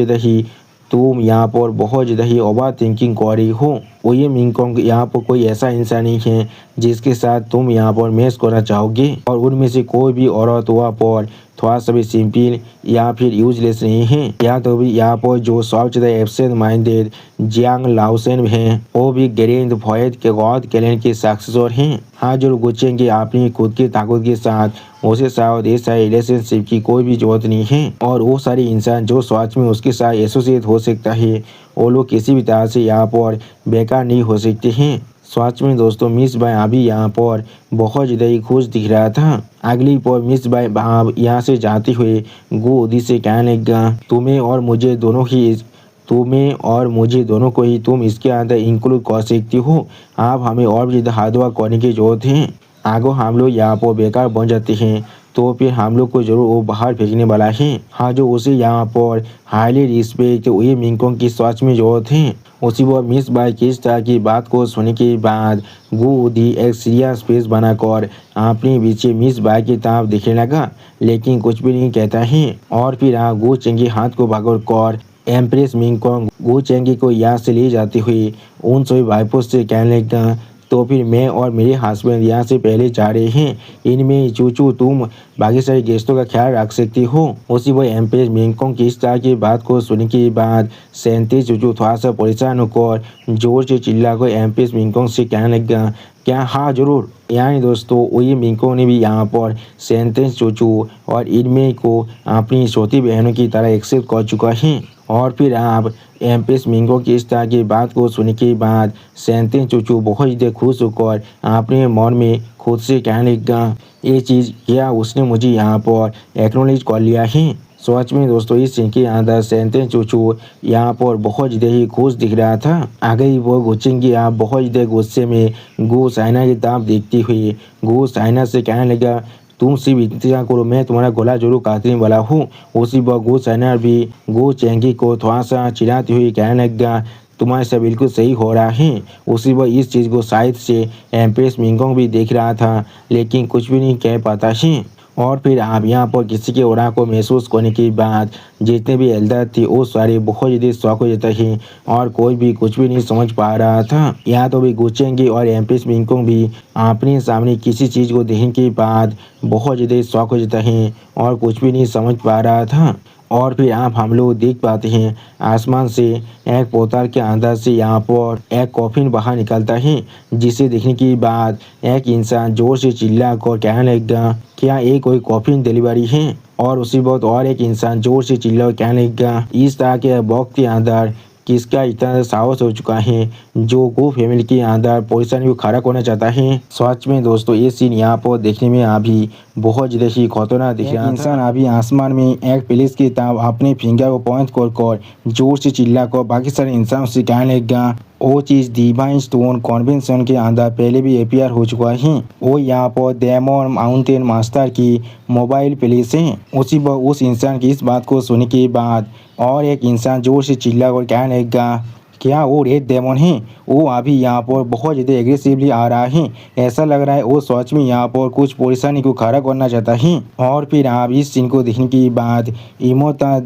ज़्यादा ही ओवर थिंकिंग कर रही हो। वो ये मिंगकोंग यहाँ पर कोई ऐसा इंसान नहीं है जिसके साथ तुम यहाँ पर मैच करना चाहोगे, और उनमें से कोई भी औरत वहाँ पर थोड़ा सा भी सिंपल या फिर यूजलेस नहीं है। या तो भी यहाँ पर जो सबसे ज़्यादा एब्सेंट माइंडेड जियांग लाओसेन हैं वो भी ग्रैंड वॉयड के गॉड कैलेंडर के सक्सेसर हैं। हाँ जो गुचेंगे अपनी खुद की ताकत के साथ उसे शायद ये सारे रिलेशनशिप की कोई भी जरूरत नहीं है, और वो सारे इंसान जो सच में उसके साथ एसोसिएट हो सकता है वो लोग किसी भी तरह से यहाँ पर बेकार नहीं हो सकते हैं। सच में दोस्तों मिस बाय अभी यहाँ पर बहुत ज़्यादा ही खुश दिख रहा था। अगली पर मिस बाय यहाँ से जाते हुए गु उदी से कहने लगा तुम्हें और मुझे दोनों को ही तुम इसके अंदर इंक्लूड कर सकती हो, आप हमें और भी ज़्यादा हार्डवर्क करने की जरूरत है। अगर हम लोग यहाँ पर बेकार बन जाते हैं तो फिर हम लोग को जरूर वो बाहर फेंकने वाला है। हाँ जो उसे यहाँ पर हाईली रिस्पेक्ट ये मिंगकोंग की सच में जरूरत है। उसी वो मिस बाय की इस तरह की बात को सुनने के बाद गु उदी एक सीरियस फेस बनाकर अपने पीछे मिस बाय की तरफ देखने लगा, लेकिन कुछ भी नहीं कहता है। और फिर गु चेंगी हाथ को पकड़ कर एम्प्रेस मिंगकोंग गु चेंगी को यहाँ से ले जाते हुए उन सभी भाइपों से कहने लगा तो फिर मैं और मेरे हस्बैंड यहाँ से पहले जा रहे हैं, इनमें चूचू तुम बाकी सारे गेस्टों का ख्याल रख सकती हो। उसी वो एम्प्रेस मिंगकोंग की इस तरह की बात को सुनने के बाद सेंते चूचू थोड़ा सा परेशान होकर जोर से चिल्ला कर एम्प्रेस मिंगकोंग से कहने लगा क्या हाँ जरूर। यानी दोस्तों वही मिंगकोंग ने भी यहाँ पर सेंतेंस चूचू और इनमें को अपनी छोटी बहनों की तरह एक्सेप्ट कर चुका है। और फिर आप एम्प्रेस मिंगकोंग की इस तरह की बात को सुनने के बाद सेंतेंस चूचू बहुत ज़्यादा खुश होकर अपने मन में खुद से कहने लगा ये चीज़ क्या उसने मुझे यहाँ पर एक्नॉलेज कर लिया है। सच में दोस्तों इस सीन के अंदर सेंतेंस चूचू यहाँ पर बहुत ज़्यादा ही खुश दिख रहा था। आगे ही वो गुचेंगे आप बहुत ज़्यादा गुस्से में गु साइना की तरफ देखती हुई गु साइना से कहने लगा तुम सिर्फ इंतजार करो मैं तुम्हारा गला जरूर काटने वाला हूँ। उसी वह गु साइना भी गु चेंगी को थोड़ा सा चिढ़ाती हुई कहने लगा तुम्हारे से बिल्कुल सही हो रहा है। उसी वह इस चीज़ को शायद से एम्प्रेस मिंगकोंग भी देख रहा था, लेकिन कुछ भी नहीं कह पाता है। और फिर आप यहाँ पर किसी के ओरा को महसूस करने के बाद जितने भी एल्डर थे वो सारे बहुत ज़्यादा शौक हो जाते हैं और कोई भी कुछ भी नहीं समझ पा रहा था। यहाँ तो भी गुचेंगे और एम्प्रेस मिंगकोंग भी अपने सामने किसी चीज़ को देखने के बाद बहुत ज़्यादा शौक हो जाता है और कुछ भी नहीं समझ पा रहा था। और फिर आप हम लोग देख पाते हैं आसमान से एक पोताल के अंदर से यहाँ पर एक कॉफिन बाहर निकलता है, जिसे देखने के बाद एक इंसान जोर से चिल्ला कर कहने लगा क्या ये कोई कॉफिन डिलीवरी है। और उसी वक्त और एक इंसान जोर से चिल्ला कर कहने लगा इस तरह के वक्त के अंदर किसका इतना साहस हो चुका है जो गो फैमिली के अंदर पोजीशन को खड़ा करना चाहता है। सच में दोस्तों ये सीन यहाँ पर देखने में अभी बहुत ज़्यादा ही खतरनाक दिख रहा है। इंसान अभी आसमान में एक पुलिस की तरफ अपने फिंगर को पॉइंट कर जोर से चिल्ला कर बाकी सारे इंसान से कहने लगा वो चीज़ डिवाइन स्टोन कन्वेंशन के अंदर पहले भी अपियर हो चुका है। वो यहाँ पर डेमन माउंटेन मास्टर की मोबाइल पुलिस है। उस इंसान की इस बात को सुनने के बाद और एक इंसान जोर से चिल्ला कर कहने लगा क्या वो रेड डेमन है? वो अभी यहाँ पर बहुत ज़्यादा एग्रेसिवली आ रहा है। ऐसा लग रहा है वो सच में यहाँ पर कुछ परेशानी को खड़ा करना चाहता है। और फिर आप इस सीन को देखने के बाद इमोताल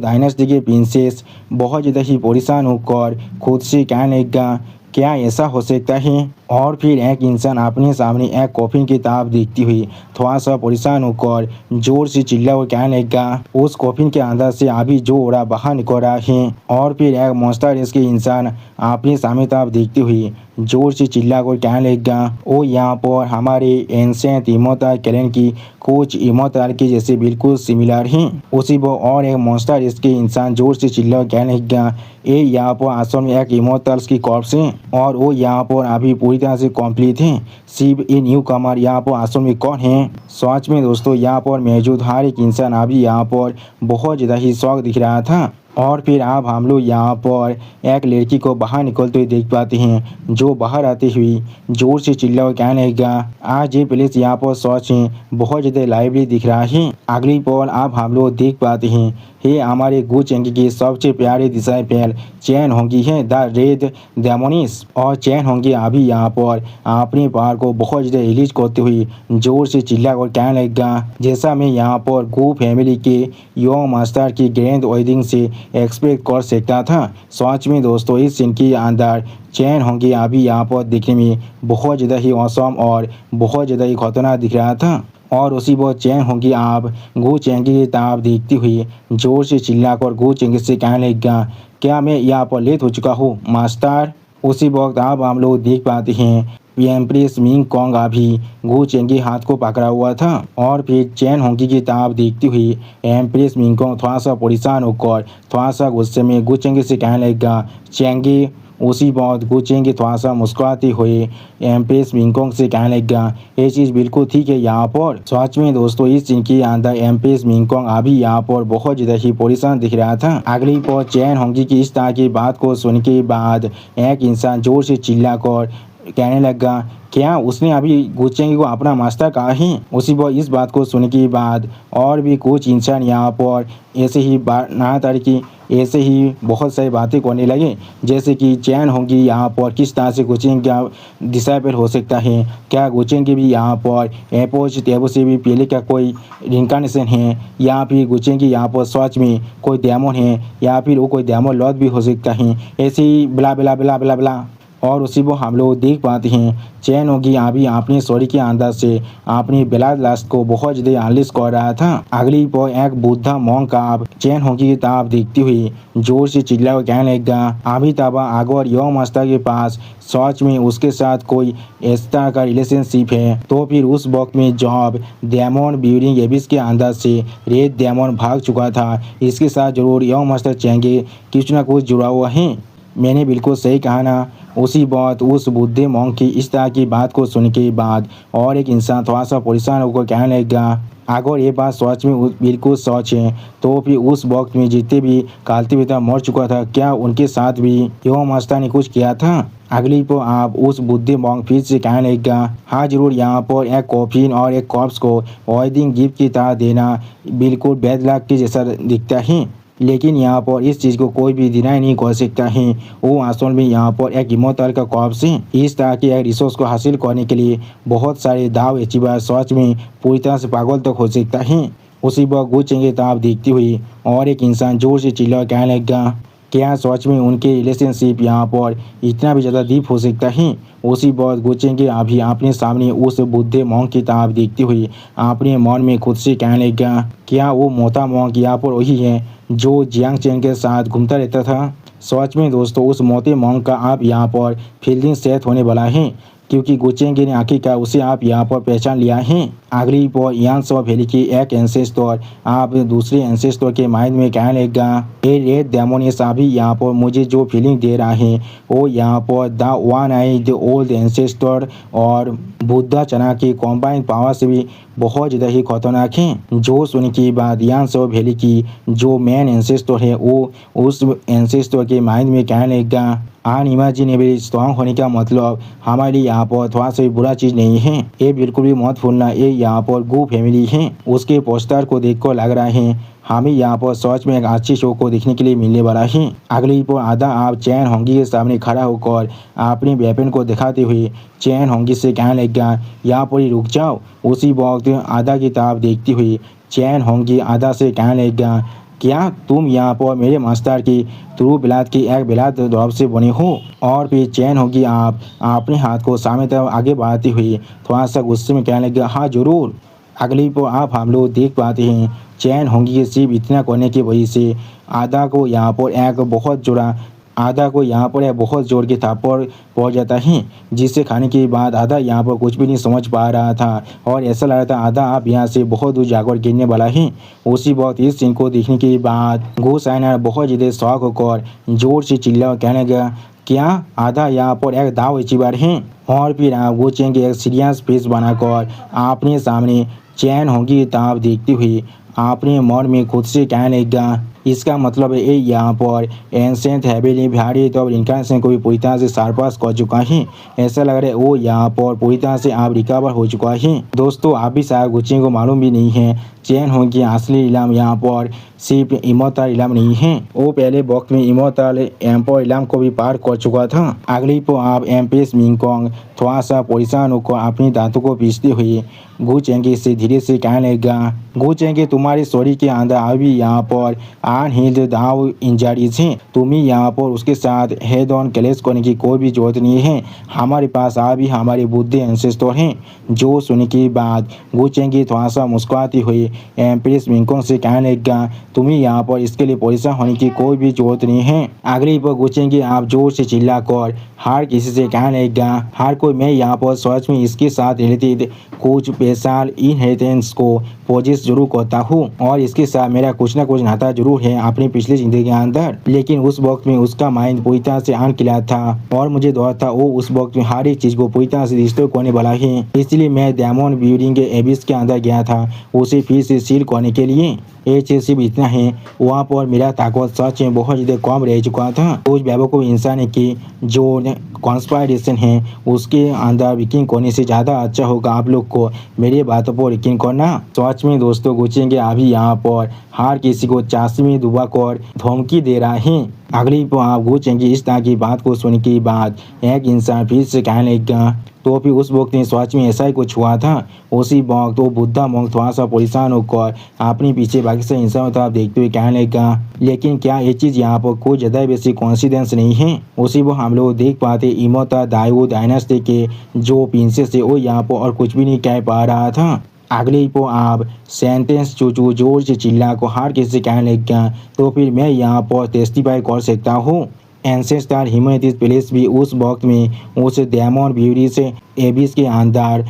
डायनेस्टी के प्रिंसेस बहुत ज़्यादा ही परेशान होकर खुद से कहने लगा, क्या ऐसा हो सकता है? और फिर एक इंसान अपने सामने एक कॉफिन की किताब देखती हुई थोड़ा सा परेशान होकर जोर से चिल्ला और कहने लगा, उस कॉफिन के अंदर से अभी जो ओरा बाहर निकल रहा है। और फिर एक मॉन्स्टर रेस के इंसान अपने सामने किताब देखते हुए जोर से चिल्ला कर कहने लगा, वो यहाँ पर हमारे एंशिएंट इमोर्टल क्लैन की कुछ इमोर्टल के जैसे बिल्कुल सिमिलर हैं। उसी पर और एक मॉन्स्टर रेस के इंसान जोर से चिल्ला कर कहने लगा, ये यहाँ पर असल में एक इमोर्टल्स की कॉर्प्स है और वो यहाँ पर अभी पूरी तरह से कंप्लीट है। सिर्फ ये न्यू कमर यहाँ पर असल में कौन है? सच में दोस्तों यहाँ पर मौजूद हर एक इंसान अभी यहाँ पर बहुत ज़्यादा ही शौक दिख रहा था। और फिर अब हम लोग यहाँ पर एक लड़की को बाहर निकलते हुए देख पाते हैं, जो बाहर आती हुई जोर से चिल्ला और कहने लगा, आज ये प्लेस यहाँ पर सच में बहुत ज़्यादा लाइवली दिख रहा है। अगली पल अब हम लोग देख पाते हैं ये हमारे गु चेंगी के सबसे प्यारे डिसाइपल चैन होंगी है द रेड डेमोनिस। और चैन होंगी अभी यहाँ पर अपने पार को बहुत ज़्यादा रिलीज करते हुए जोर से चिल्ला कर कहने लगा, जैसा मैं यहाँ पर गु फैमिली के यंग मास्टर की ग्रैंड वेडिंग से एक्सपेक्ट कर सकता था। सच में दोस्तों इस सीन के अंदर चैन होंगी अभी यहाँ पर दिखने में बहुत ज़्यादा ही औसम और बहुत ज़्यादा ही खतरनाक दिख रहा था। और उसी वक्त चैन होंगी आप गु चेंगी की ताब देखती हुई जोर से चिल्लाकर गु चेंगी से कहने लगा, क्या मैं यहाँ पर लेट हो चुका हूँ मास्टर? उसी वक्त अब हम लोग देख पाते हैं एम्प्रेस मिंग कॉन्ग अभी गु चेंगी हाथ को पकड़ा हुआ था। और फिर चैन होंगी की ताब देखती हुई एम्प्रेस मिंग कॉन्ग थोड़ा सा परेशान होकर थोड़ा सा गुस्से में गु चेंगी से कहने लगा, चेंगी। उसी बात गु चेंगी थोड़ा सा मुस्कुराते हुए एम्प्रेस मिंगकोंग से कहने लगा, ये चीज़ बिल्कुल ठीक है यहाँ पर। सच में दोस्तों इस सीन के अंदर एम्प्रेस मिंगकोंग अभी यहाँ पर बहुत ज़्यादा ही परेशान दिख रहा था। अगली पर चैन होंगी की इस तरह की बात को सुन के बाद एक इंसान जोर से चिल्ला कर कहने लगा, क्या उसने अभी गु चेंगी को अपना मास्टर कहा है? उसी पर इस बात को सुनने के बाद और भी कुछ इंसान यहाँ पर ऐसे ही नाना तरह की ऐसे ही बहुत सारी बातें करने लगे, जैसे कि चैन होंगी यहाँ पर किस तरह से गु चेंगी का डिसाइपल हो सकता है, क्या गु चेंगी भी यहाँ पर एपोच टेबो से भी पहले का कोई रिंकानेशन है, या फिर गु चेंगी यहाँ पर सच में कोई डेमन है, या फिर वो कोई डेमन लॉर्ड भी हो सकता है, ऐसे ही बिला बिला बिला बिला बिला। और उसी को हम लोग देख पाते हैं चैन होगी अभी अपनी सॉरी के अंदर से अपनी ब्लड लास्ट को बहुत ज़्यादा अनलिश कर रहा था। अगली पर एक बुद्धा मॉन्क का आप चैन होगी की ताब देखती हुई जोर से चिल्ला कहने लगा, अभी तबा अगर यंग मास्टर के पास सच में उसके साथ कोई इस तरह का रिलेशनशिप है तो फिर उस वक्त में जॉब डेमन ब्यूरिंग एबिस के अंदर से रेड डेमन भाग चुका था, इसके साथ जरूर यंग मास्टर चेंगे कुछ ना कुछ जुड़ा हुआ है। मैंने बिल्कुल सही कहा ना? उसी बात उस बुद्धे मॉन्क की इस तरह की बात को सुनने के बाद और एक इंसान थोड़ा सा परेशान होकर कहने लगा, अगर ये बात सच में बिल्कुल सच है तो फिर उस वक्त में जितने भी कालती पिता मर चुका था क्या उनके साथ भी यंग मास्टर ने कुछ किया था? अगली पर आप उस बुद्धे मॉन्क फिर से कहने लगा, हाँ जरूर यहाँ पर एक कॉफिन और एक कॉर्प्स को वेडिंग गिफ्ट की तरह देना बिल्कुल बैड लक के जैसा दिखता है, लेकिन यहाँ पर इस चीज़ को कोई भी डिनाई नहीं कर सकता है। वो असल में यहाँ पर एक इमोर्टल का कॉर्प्स है। इस तरह के एक रिसोर्स को हासिल करने के लिए बहुत सारे दाव अचीवर सच में पूरी तरह से पागल तक हो सकता है। उसी वक्त गु चेंगी ताब देखती हुई और एक इंसान जोर से चिल्ला कहने लगा, क्या सच में उनके रिलेशनशिप यहाँ पर इतना भी ज़्यादा डीप हो सकता है? उसी वक्त गु चेंगी अभी अपने सामने उस बुद्धे मॉन्क की ताब देखती हुई अपने मन में खुद से कहने लगा, क्या वो मोटा मॉन्क यहाँ पर वही है जो जियांग चेन के साथ घूमता रहता था? सच में दोस्तों उस मोटे मॉन्क का आप यहाँ पर फील्डिंग सेट होने वाला है, क्योंकि गु चेंगी ने आखिरकार उसे आप यहाँ पर पहचान लिया है। अगली पर यानसो वैली की एक एंसेस्टर आप दूसरे एंसेस्टर के माइंड में कहने लगा, ए रेड डेमोनिस अभी यहाँ पर मुझे जो फीलिंग दे रहा है वो यहाँ पर the one I the old ancestor और बुद्धा चना की कॉम्बाइन पावर से भी बहुत ज़्यादा ही खतरनाक है। जो सुनने के बाद यानसो वैली की जो मेन एंसेस्टर है वो उस एंसेस्टर के माइंड में कहने लगा, अनइमेजिनेबली स्ट्रॉन्ग होने का मतलब हमारे लिए यहाँ पर थोड़ा सा भी बुरा चीज़ नहीं है। ये बिल्कुल भी महत्वपूर्ण ये यहाँ पर गो फैमिली है। उसके पोस्टर को देखकर लग रहा है हमें यहाँ पर सच में एक अच्छी शो को देखने के लिए मिलने वाला है। अगली पर आधा आप चैन होंगी के सामने खड़ा होकर अपने वेपन को दिखाते हुए चैन होंगी से कहने लगा यहाँ पर ही रुक जाओ। उसी वक्त आधा की तरफ देखती हुई चैन होंगी आधा से कहने लगा क्या तुम यहाँ पर मेरे मास्टर की थ्रू बिलात की एक बिलात दौर से बने हो। और फिर चैन होगी आप अपने हाथ को सामने तरफ आगे बढ़ाती हुई थोड़ा सा गुस्से में कहने लगा हाँ जरूर। अगली पर आप हम लोग देख पाते हैं चैन होंगी कि सिर्फ इतना करने की वजह से आधा को यहाँ पर एक बहुत जोर के थप्पड़ पड़ जाता है जिससे खाने के बाद आधा यहाँ पर कुछ भी नहीं समझ पा रहा था और ऐसा लग रहा था आधा आप यहाँ से बहुत दूर जाकर गिरने वाला है। उसी वक्त इस सीन को देखने के बाद गो साइनर बहुत ज़्यादा शौक होकर जोर से चिल्ला कहने लगा क्या आधा यहाँ पर एक दाव अचीवर है। और फिर वो चैन एक सीरियस फेस बनाकर अपने सामने चैन होंगी ताप देखते हुए अपने मन में खुद से कहने लगा इसका मतलब है यहाँ पर एंसेंट हैवेली भारी तो अब इनकांसन को भी पूरी तरह से सरपास कर चुका है। ऐसा लग रहा है वो यहाँ पर पूरी तरह से आप रिकवर हो चुका है। दोस्तों आप भी शायद गुच्चे को मालूम भी नहीं है चैन होंगी असली इलाम यहाँ पर सिर्फ इमोर्टल इलाम नहीं है। वो पहले वक्त में इमोर्टल एम्पर इलाम को भी पार कर चुका था। अगली पर आप एम्प्रेस मिंगकोंग थोड़ा सा परेशान होकर अपनी दांतों को पीसते हुए गु चेंगे से धीरे से कहने लगा गु चेंगे तुम्हारे शरीर के अंदर अभी यहाँ पर अनहील्ड दाव इंजरीज हैं। तुम्हें यहाँ पर उसके साथ हेड ऑन क्लैश करने की कोई भी जरूरत नहीं है। हमारे पास अभी हमारे बुद्धि एंसेस्टर हैं। जो सुनने के बाद गु चेंगे थोड़ा सा मुस्कुराती हुई एम्प्रेस मिंगकोंग से कहने लगा तुम्हें यहाँ पर इसके लिए परेशान होने की कोई भी जरूरत नहीं है। अगली पर गु चेंगे आप जोर से चिल्लाकर हर किसी से कहने लगा हर कोई मैं यहाँ पर सच में इसके साथ रिलेटेड कुछ स्पेशल इनहेरिटेंस को पोजेस जरूर करता हूँ और इसके साथ मेरा कुछ ना कुछ नाता जरूर है अपनी पिछली जिंदगी के अंदर। लेकिन उस वक्त में उसका माइंड पूरी तरह से अनक्लियर था और मुझे दौर था वो उस वक्त में हर एक चीज को पूरी तरह से डिस्ट्रॉय करने वाला है। इसलिए मैं डायमंड बिल्डिंग के एबिस के अंदर गया था उसे फिर से सील करने के लिए। ये चीज सिर्फ इतना है वहाँ पर मेरा ताकत सच में बहुत ज़्यादा कम रह चुका था। कुछ बेवकूफ़ इंसान की जो कॉन्स्पायरेशन है उसके अंदर यकीन करने से ज़्यादा अच्छा होगा आप लोग को मेरी बातों पर यकीन करना। सच में दोस्तों गुचेंगे अभी यहाँ पर हर किसी को चांसी में डुबा कर धमकी दे रहा है। अगली पर आप गुचेंगे इस तरह की बात को सुनने के बाद एक इंसान फिर से कहने लगा तो फिर उस वक्त में सच में ऐसा ही कुछ हुआ था। उसी वक्त वो बुद्धा मोंग थोड़ा सा परेशान होकर अपने पीछे बाकी से इंसानों तरफ देखते हुए कहने लगा लेकिन क्या ये चीज़ यहाँ पर कोई ज़्यादा बेसी कॉन्सिडेंस नहीं है। उसी वो हम लोग देख पाते इमोता दाइवो डायनेस्टी के जो प्रिंसेस है वो यहाँ पर और कुछ भी नहीं कह पा रहा था। अगले को आप सेंटेंस चूचू जोर से चिल्ला को हर किसी कहने लगा तो फिर मैं यहाँ पर टेस्टिफाई कर सकता हूँ। एंसेस्टर ह्यूमैनिटीज प्लेस भी उस वक्त में उस डायमंड ब्यूटी से एबिस के अंदर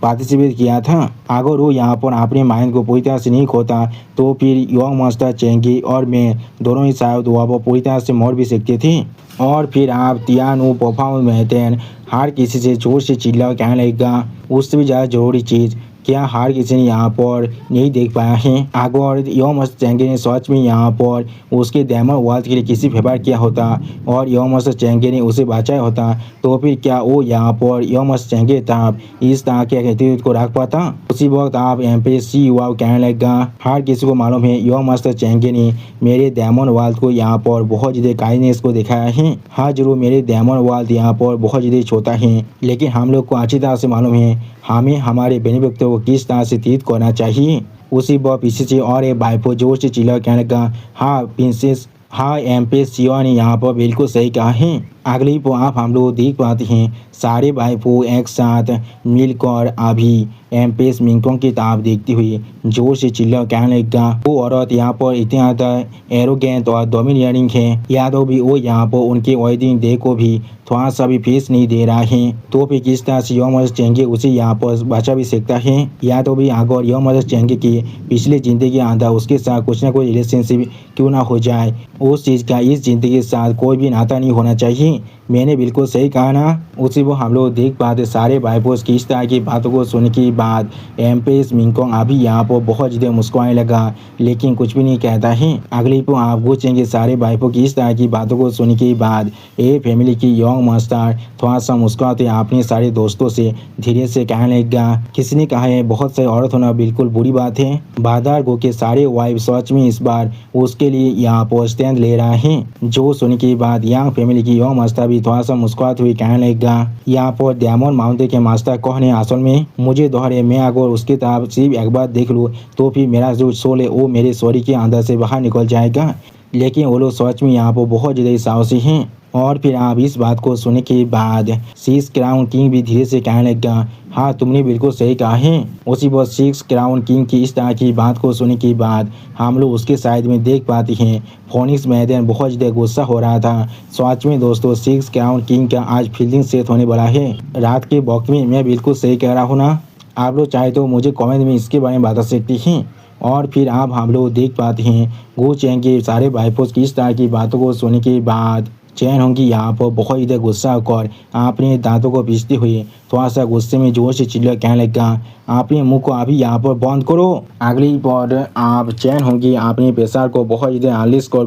पार्टिसिपेट किया था। अगर वो यहाँ पर अपने माइंड को पूरी तरह से नहीं खोता तो फिर यंग मास्टर चेंगी और मैं दोनों ही शायद वह पूरी तरह से मर भी सकते थे। और फिर आप तियानो परफॉर्म महतेन हर किसी से जोर से चिल्ला कहने लगेगा उससे भी ज़्यादा जरूरी चीज़ क्या हर किसी ने यहाँ पर नहीं देख पाया है। अगर योमस चेंगे ने सच में यहाँ पर उसके डायमंड वर्ल्ड के लिए किसी फेवर किया होता और योमस चेंगे ने उसे बचाया होता तो फिर क्या वो यहाँ पर योमस चेंगे तब इस तरह के एटीट्यूड को रख पाता। उसी वक्त आप एमपीएससी युवा कहने लगेगा हर किसी को मालूम है योमस चेंगे ने मेरे डायमंड वर्ल्ड को यहाँ पर बहुत ज़्यादा काइंडनेस को दिखाया है। हाँ जरूर मेरे डायमंड वर्ल्ड यहाँ पर बहुत ज़्यादा छोटा है लेकिन हम लोग को अच्छी तरह से मालूम है हमें हमारे बेनिफिक्टो को किस तरह से ट्रीट करना चाहिए। उसी वह पीछे से और एक बाइफो जोर से चिल्ला कहने का हाँ प्रिंसेस हाँ एम्प्रेस सिया ने यहाँ पर बिल्कुल सही कहा है। अगली पर आप हम लोग देख पाते हैं सारे भाईपो एक साथ मिलकर अभी एम्प्रेस मिंगकोंग की तरफ देखती हुई जोर से चिल्ला कहने लगा वो औरत यहाँ पर इतनी ज़्यादा एरोगेंट और डोमिनियरिंग है यादव भी वो यहाँ पर उनके वेडिंग डे को भी थोड़ा सा भी फीस नहीं दे रहा है तो फिर किस तरह से योमस चेंगे उसे यहाँ पर बचा भी सकता है। या तो भी अगर योमस चेंगे की पिछली ज़िंदगी के अंदर उसके साथ कुछ ना कुछ रिलेशनशिप क्यों ना हो जाए उस चीज़ का इस ज़िंदगी के साथ कोई भी नाता नहीं होना चाहिए। मैंने बिल्कुल सही कहा ना। उसी वो हम लोग देख पाते सारे बाइपोस की इस तरह की बातों को सुनने के बाद एम्प्रेस मिंगकोंग अभी यहाँ पर बहुत ज़्यादा मुस्कुराने लगा, लेकिन कुछ भी नहीं कहता है। अगली को आप पूछेंगे सारे बाइपों की इस तरह की बातों को सुनने के बाद ए फैमिली की यंग मास्टर थोड़ा सा मुस्कुराते अपने सारे दोस्तों से धीरे से कहने लगा, किसी ने कहा है बहुत सारी औरत होना बिल्कुल बुरी बात है। बादार गो के सारे वाइफ सच में इस बार उसके लिए यहाँ पर स्टैंड ले रहा है। जो सुनने के बाद यंग फैमिली की यंग मास्टर भी थोड़ा सा मुस्कुराते हुए कहने लगा, यहाँ पर डायमंड माउंटेन के मास्टर कौन है असल में मुझे दोहरे, मैं अगर उसकी तरफ सिर्फ एक बार देख लूँ तो फिर मेरा जो सोल है वो मेरे सॉरी के अंदर से बाहर निकल जाएगा। लेकिन वो लोग सच में यहाँ पर बहुत ज़्यादा साहसी हैं। और फिर आप इस बात को सुनने के बाद सिक्स क्राउन किंग भी धीरे से कहने लगा, हाँ तुमने बिल्कुल सही कहा है। उसी वक्त सिक्स क्राउन किंग की इस तरह की बात को सुनने के बाद हम लोग उसके साइड में देख पाते हैं फोनिक्स मैदान बहुत ज़्यादा गुस्सा हो रहा था। सच में दोस्तों सिक्स क्राउन किंग का आज फील्डिंग सेट होने वाला है रात के वक्त में। मैं बिल्कुल सही कह रहा हूँ ना। आप लोग चाहे तो मुझे कमेंट में इसके बारे में बता सकते हैं। और फिर आप हम लोग देख पाते हैं गो चैंग के सारे बाइपोस की इस तरह की बातों को सुनने के बाद चैन होंगी यहाँ पर बहुत ज़्यादा गुस्सा होकर अपने दांतों को पीसते हुए थोड़ा सा गुस्से में जोर से चिल्ला कहने लगा, अपने मुंह को अभी यहाँ पर बंद करो। अगली बार आप चैन होंगी अपने प्रेशर को बहुत ज़्यादा आलिश कर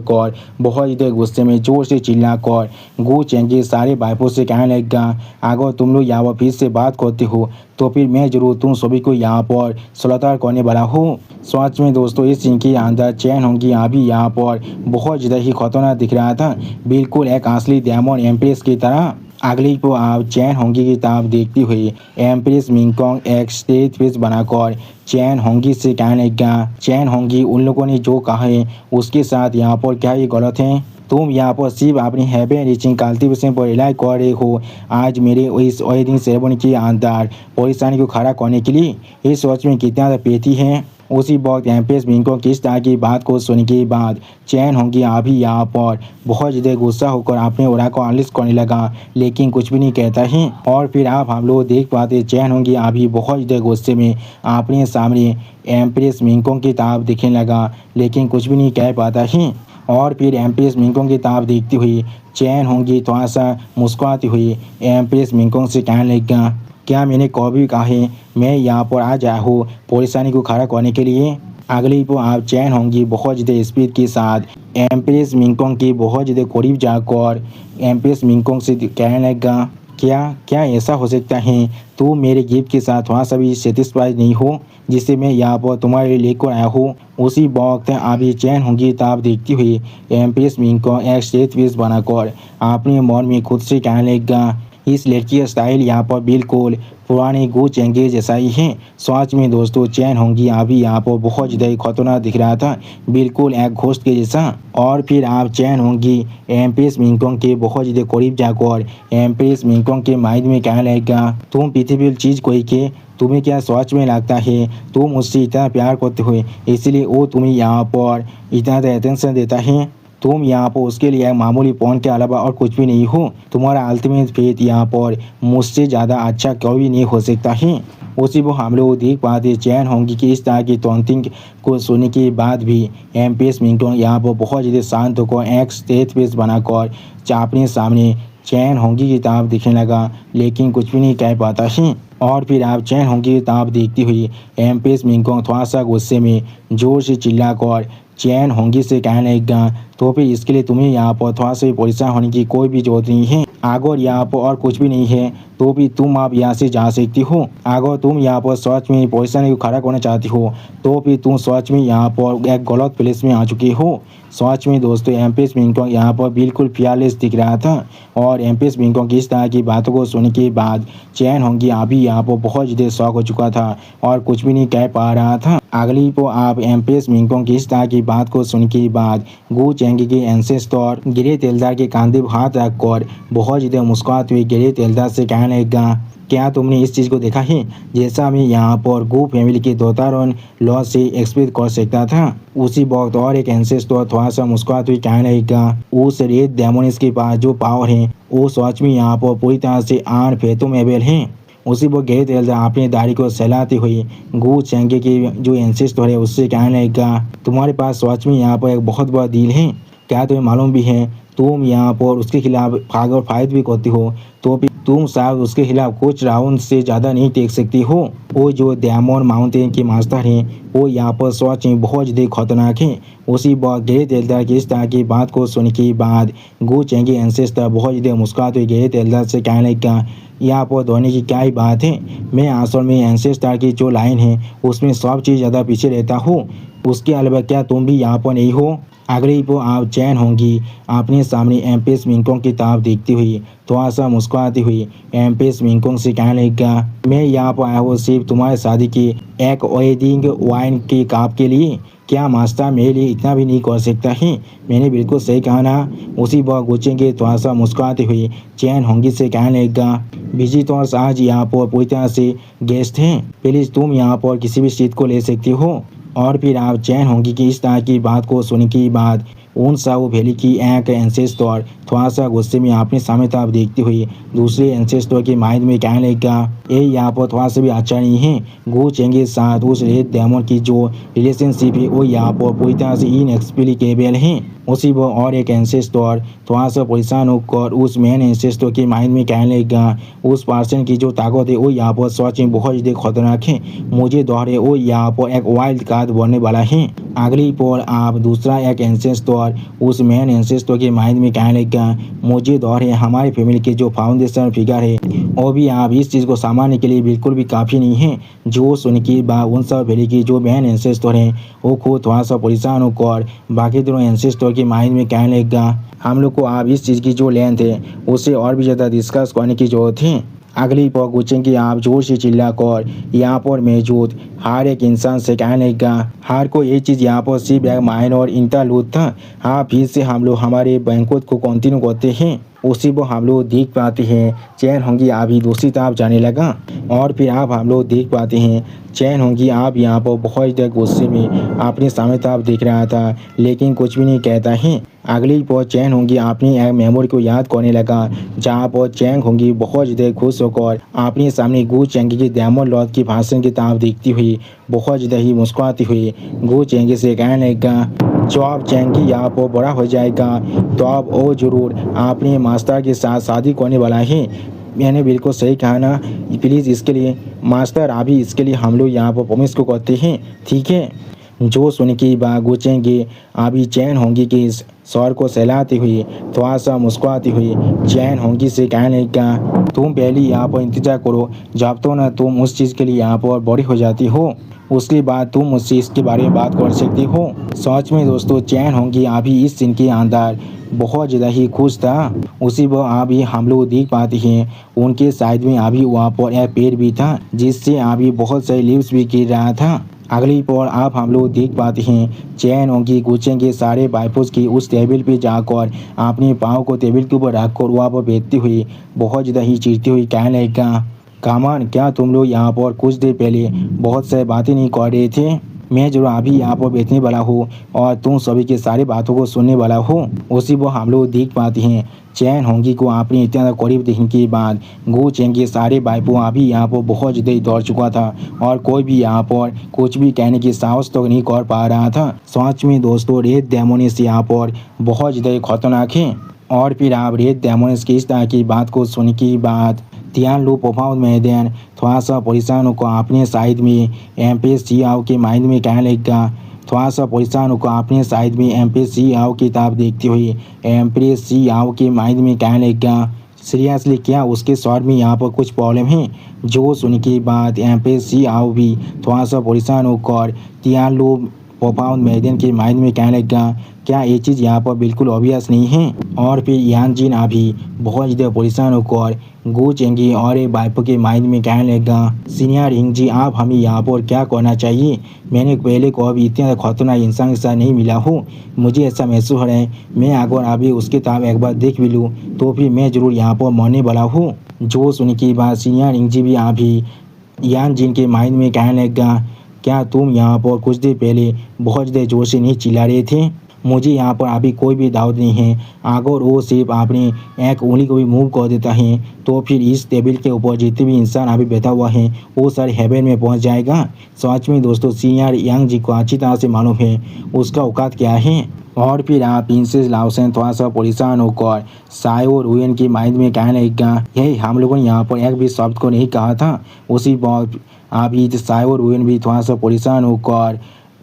बहुत ज़्यादा गुस्से में जोर से चिल्ला कर गो चेंगे सारे बाइपों से कहने लगा, अगर तुम लोग यहाँ पर फिर से बात करते हो तो फिर मैं जरूर तुम सभी को यहाँ पर सलाहकार करने वाला हूँ। सच में दोस्तों इस सीन के अंदर चैन होंगी अभी यहाँ पर बहुत ज़्यादा ही खतरनाक दिख रहा था, बिल्कुल एक असली डायमंड एम्प्रेस की तरह। अगली को आप चैन होंगी की तरफ देखती हुई एम्प्रेस मिंगकोंग एक स्टेज फेस बनाकर चैन होंगी से कहने लगा, चैन होंगी उन लोगों ने जो कहा है उसके साथ यहाँ पर क्या ये गलत है? तुम यहाँ पर सिर्फ अपनी हैप्पी रीचिंग कल्टीवेशन पर रिलाई कर रहे हो आज मेरे इस वेडिंग सेरेमनी के अंदर परेशानी को खड़ा करने के लिए। इस सोच में कितना पेटी है। उसी वक्त एम्प्रेस मिंगकोंग की इस तरह की बात को सुनने के बाद चैन होंगी अभी यहाँ पर बहुत ज़्यादा गुस्सा होकर अपने ओरा को अनलिस्ट करने लगा, लेकिन कुछ भी नहीं कहता है। और फिर आप हम लोग देख पाते चैन होंगी अभी बहुत ज़्यादा गुस्से में अपने सामने एम्प्रेस मिंगकोंग की तरफ दिखने लगा, लेकिन कुछ भी नहीं कह पाता है। और फिर एम्प्रेस मिंगकोंग की तरफ देखती हुई चैन होंगी थोड़ा सा मुस्कुराती हुई एम्प्रेस मिंगकोंग से कहने लगा, क्या मैंने कभी कहा है मैं यहाँ पर आ जाया हूँ परेशानी को खड़ा करने के लिए? अगली को आप चैन होंगी बहुत ज़्यादा स्पीड के साथ एम्प्रेस मिंगकोंग की बहुत ज़्यादा करीब जाकर एम्प्रेस मिंगकोंग से कहने लगा, क्या क्या ऐसा हो सकता है तो मेरे गिफ्ट के साथ वहाँ सभी सेटिस्फाइड नहीं हो जिससे मैं यहाँ पर तुम्हारे लिए लेकर आया हूँ? उसी वक्त अभी चैन होंगी तब देखती हुई एम्प्रेस मिंगकोंग एक स्टेज फेस बनाकर अपने मन में खुद से कहने लगा, इस लड़की का स्टाइल यहाँ पर बिल्कुल पुराने गो चेंगे जैसा ही है। सच में दोस्तों चैन होंगी अभी यहाँ पर बहुत ज़्यादा खतरनाक दिख रहा था, बिल्कुल एक घोस्ट के जैसा। और फिर आप चैन होंगी एम्प्रेस मिंगकोंग के बहुत ज़्यादा करीब जाकर एम्प्रेस मिंगकोंग के माइंड में कहने लगेगा, तुम पृथ्वी चीज़ कोई के तुम्हें क्या सच में लगता है तुम मुझसे इतना प्यार करते हुए इसलिए वो तुम्हें यहाँ पर इतना अटेंशन देता है? तुम यहाँ पर उसके लिए मामूली पॉन के अलावा और कुछ भी नहीं हो। तुम्हारा अल्टीमेट फेथ यहाँ पर मुझसे ज़्यादा अच्छा कोई नहीं हो सकता है। उसी वो हम लोग देख पाते चैन होंगी कि इस तरह की टॉन्टिंग को सुनने के बाद भी एम्प्रेस मिंगकोंग यहाँ पर बहुत ज़्यादा शांत होकर एक स्टेज फेस बनाकर अपने सामने चैन होंगी की तरफ दिखने लगा, लेकिन कुछ भी नहीं कह पाता है। और फिर आप चैन होंगी की तरफ देखती हुई एम्प्रेस मिंगकोंग थोड़ा सा गुस्से में जोर से चिल्लाकर चैन होंगी से कहने लगा, तो फिर इसके लिए तुम्हें यहाँ पर थोड़ा सा परेशान होने की कोई भी जरूरत नहीं है। अगर यहाँ पर और कुछ भी नहीं है तो भी तुम आप यहाँ से जा सकती हो। अगर तुम यहाँ पर सच में परेशानी को खड़ा करना चाहती हो तो फिर तुम सच में यहाँ पर एक गलत प्लेस में आ चुकी हो। सच में दोस्तों एम्प्रेस मिंगकोंग यहाँ पर बिल्कुल फियरलेस दिख रहा था। और एम्प्रेस मिंगकोंग की इस तरह की बातों को सुनने के बाद चैन होंगी अभी यहाँ पर बहुत ज़्यादा शौक हो चुका था और कुछ भी नहीं कह पा रहा था। अगली को आप एम्प्रेस मिंगकोंग की इस तरह की बात को सुनने के बाद गो चेंगी के एंसेस्टर ग्रेट एल्डर के कंधे पर हाथ रखकर बहुत ज़्यादा मुस्कुराते हुए ग्रेट एल्डर से कहने लगा, क्या तुमने इस चीज़ को देखा है जैसा मैं यहाँ पर गो फैमिली के दोतारों लॉ से एक्सपेक्ट कर सकता था? उसी वक्त और एक एंसेस्टर थोड़ा सा मुस्कुराते हुए कहने लगा, उस रेड डेमोनिस के पास जो पावर है वो सच में यहाँ पर पूरी तरह से अनफेथोमेबल है। उसी वो ग्रेट एल्डर अपनी दाढ़ी को सहलाते हुए गो चेंगे के जो एंसेस्टर है उससे कहने लगा, तुम्हारे पास सच में यहाँ पर एक बहुत बड़ा दिल है। क्या तुम्हें मालूम भी है तुम यहाँ पर उसके खिलाफ भाग और फाइट भी करती हो, तो भी तुम शायद उसके खिलाफ कुछ राउंड से ज़्यादा नहीं टेक सकती हो। वो जो डायमंड माउंटेन के मास्टर हैं वो यहाँ पर सच में बहुत ज़्यादा खतरनाक हैं। उसी वक्त ग्रेट एल्डर की इस तरह की बात को सुनने के बाद गो चेंग के एंसेस्टर बहुत ज़्यादा मुस्कुराते हुए ग्रेट एल्डर से कहने लगा, यहाँ पर दौड़ने की क्या ही बात है, मैं असल में एंसेस्टर की जो लाइन है उसमें सब चीज़ ज़्यादा पीछे रहता हूँ। उसके अलावा क्या तुम भी यहाँ पर नहीं हो? अगली वो आप चैन होंगी अपने सामने एम्प्रेस मिंगकोंग की तरफ देखती हुई थोड़ा सा मुस्कुराती हुई एम्प्रेस मिंगकोंग से कहने लगा, मैं यहाँ पर आया हूँ सिर्फ तुम्हारे शादी की एक वेडिंग वाइन के कप के लिए। क्या मास्टर मेरे लिए इतना भी नहीं कर सकता है? मैंने बिल्कुल सही कहा ना? उसी वक्त गुचेंगे थोड़ा सा मुस्कुराती हुई चैन होंगी से कहने लगा, विजिटर्स आज यहाँ पर पूरी तरह से गेस्ट हैं, प्लीज़ तुम यहाँ पर किसी भी सीट को ले सकती हो। और फिर आप चैन होंगी कि इस तरह की बात को सुनने के बाद उन साउ वैली की एक एंसेस्टर थोड़ा सा गुस्से में अपने सामने तरफ देखती हुई दूसरे एंसेस्टर के माइंड में कहने लगा, ये यहाँ पर थोड़ा सा भी अच्छा नहीं है। गो चेंग के साथ उस रेड डेमन की जो रिलेशनशिप है वो यहाँ पर पूरी तरह से इनएक्सप्लिकेबल है। उसी वो और एक एंसेस्टर थोड़ा सा परेशान होकर उस मेन एंसेस्टर के माइंड में कहने लगा, उस पर्सन की जो ताकत है वो यहाँ पर सच में बहुत ज़्यादा खतरनाक है। मुझे दोहरे वो यहाँ पर एक वाइल्ड कार्ड बनने वाला है। अगली पर आप दूसरा एक एंसेस्टर उस मेन एंसेस्टर के माइंड में कहने लगा, मुझे दोहरे हमारी फैमिली के जो फाउंडेशन फिगर है वो भी आप इस चीज़ को संभालने के लिए बिल्कुल भी काफ़ी नहीं है। जो सुन के बाद उन सब फैमिली की जो मेन एंसेस्टर हैं वो खुद थोड़ा सा परेशान होकर बाकी दोनों एंसेस्टर के माइंड में कहने लगा, हम लोग को आप इस चीज़ की जो लेंथ है उससे और भी ज़्यादा डिस्कस करने की ज़रूरत है। अगली पर गुचेंगे आप जोर से चिल्लाकर यहाँ पर मौजूद हर एक इंसान से कहने लगा, हर को ये चीज़ यहाँ पर सिर्फ एक माइन और इंटरलूड था। हाँ, फिर से हम लोग हमारे बैंकों को कंटिन्यू करते हैं। उसी को हम लोग देख पाते हैं चैन होंगी अभी दूसरी तरफ जाने लगा और फिर आप हम लोग देख पाते हैं चैन होंगी आप यहाँ पर बहुत ज़्यादा गुस्से में अपने सामने तरफ देख रहा था लेकिन कुछ भी नहीं कहता है। अगली पर चैन होंगी अपनी एक मेमोरी को याद करने लगा जहाँ पर चैन होंगी बहुत ज़्यादा खुश होकर अपने सामने गो चेंगी के डायमंड लॉर्ड की भाषण की तरफ देखती हुई बहुत ज़्यादा ही मुस्कुराती हुई गो चेंगी से कहने लगा, जब चेंगी यहाँ पर बड़ा हो जाएगा तो अब वो जरूर अपने मास्टर के साथ शादी करने वाला है। मैंने बिल्कुल सही कहा ना? प्लीज़ इसके लिए मास्टर अभी इसके लिए हम लोग यहाँ पर प्रॉमिस को करते हैं, ठीक है? जो सुन के बाद गुचेंगे अभी चैन होंगी कि इस सौर को सहलाती हुई थोड़ा सा मुस्कुराती हुई चैन होंगी से कहने लगा, तुम पहले यहाँ पर इंतजार करो जब तो ना तुम उस चीज़ के लिए यहाँ पर बड़ी हो जाती हो उसके बाद तुम मुझसे इसके बारे में बात कर सकती हो। सच में दोस्तों चैन होंगी अभी इस सीन के अंदर बहुत ज़्यादा ही खुश था। उसी वो अभी हम लोग देख पाते हैं उनके साइड में अभी वहाँ पर एक पेड़ भी था जिससे अभी बहुत सारे लीव्स भी गिर रहा था। अगली पर आप हम लोग देख पाते हैं चैन होंगी गुचेंगे सारे बाइपोस की उस टेबल पे जाकर अपने पाँव को टेबल के ऊपर रखकर वहाँ पर बैठती हुई बहुत ज़्यादा ही चिढ़ती हुई कहने लगा, कामान क्या तुम लोग यहाँ पर कुछ देर पहले बहुत सारी बातें नहीं कर रहे थे? मैं जरूर अभी यहाँ पर बैठने वाला हूँ और तुम सभी के सारी बातों को सुनने वाला हूँ। उसी वो हम लोग देख पाते हैं चैन होंगी को अपने इतना करीब देखने के बाद गो चैन के सारे बाइपों अभी यहाँ पर बहुत ज़्यादा दौड़ चुका था और कोई भी यहाँ पर कुछ भी कहने की साहस तो नहीं कर पा रहा था। सच में दोस्तों रेड डेमोनिस यहाँ पर बहुत ज़्यादा खतरनाक है। और फिर आप रेड डेमोनिस की इस तरह की बात को सुनने के बाद ध्यान लो पफाउन मैदान थोड़ा सा परेशान होकर अपने साइड में एम्प्रेस सियाओ के माइंड में कहने लगा, थोड़ा सा परेशान होकर अपने साइड में एम्प्रेस सियाओ की तरफ देखती हुई एम्प्रेस सियाओ के माइंड में कहने लगा, सीरियसली क्या उसके शॉर्ट में यहाँ पर कुछ प्रॉब्लम है? जो सुनने के बाद एम्प्रेस सियाओ भी थोड़ा सा परेशान होकर ध्यान लो पफाउन मैदान के माइंड में कहने लगा, क्या ये चीज़ यहाँ पर बिल्कुल ऑब्वियस नहीं है? और फिर यान जिन अभी बहुत ज़्यादा परेशान होकर गो चेंगी और एक बाइपों के माइंड में कहने लगा, सीनियर हिंग जी आप हमें यहाँ पर क्या करना चाहिए? मैंने पहले को अभी इतना खतरनाक इंसान के साथ नहीं मिला हूँ। मुझे ऐसा महसूस हो रहा है मैं अगर अभी उसके तरफ एक बार देख भी लूँ तो फिर मैं ज़रूर यहाँ पर मरने वाला हूँ। जो सुनने की बात सीनियर हिंग जी भी अभी यान जिन के माइंड में कहने लगा, क्या तुम यहाँ पर कुछ देर पहले बहुत ज़्यादा जोर से नहीं चिल्ला रहे थे? मुझे यहाँ पर अभी कोई भी डाउट नहीं है अगर वो सिर्फ अपने एक उंगली को भी मूव कर देता है तो फिर इस टेबल के ऊपर जितने भी इंसान अभी बैठा हुआ है वो सारे हेवन में पहुँच जाएगा। सच में दोस्तों सीनियर यांग जी को अच्छी तरह से मालूम है उसका औकात क्या है। और फिर आप प्रिंसेस लाओसेन थोड़ा सा परेशान होकर साय और हुएन की माइंड में कहने लगेगा, यही हम लोगों ने यहाँ पर एक भी शब्द को नहीं कहा था। उसी बात अभी साय और हुएन भी थोड़ा सा परेशान होकर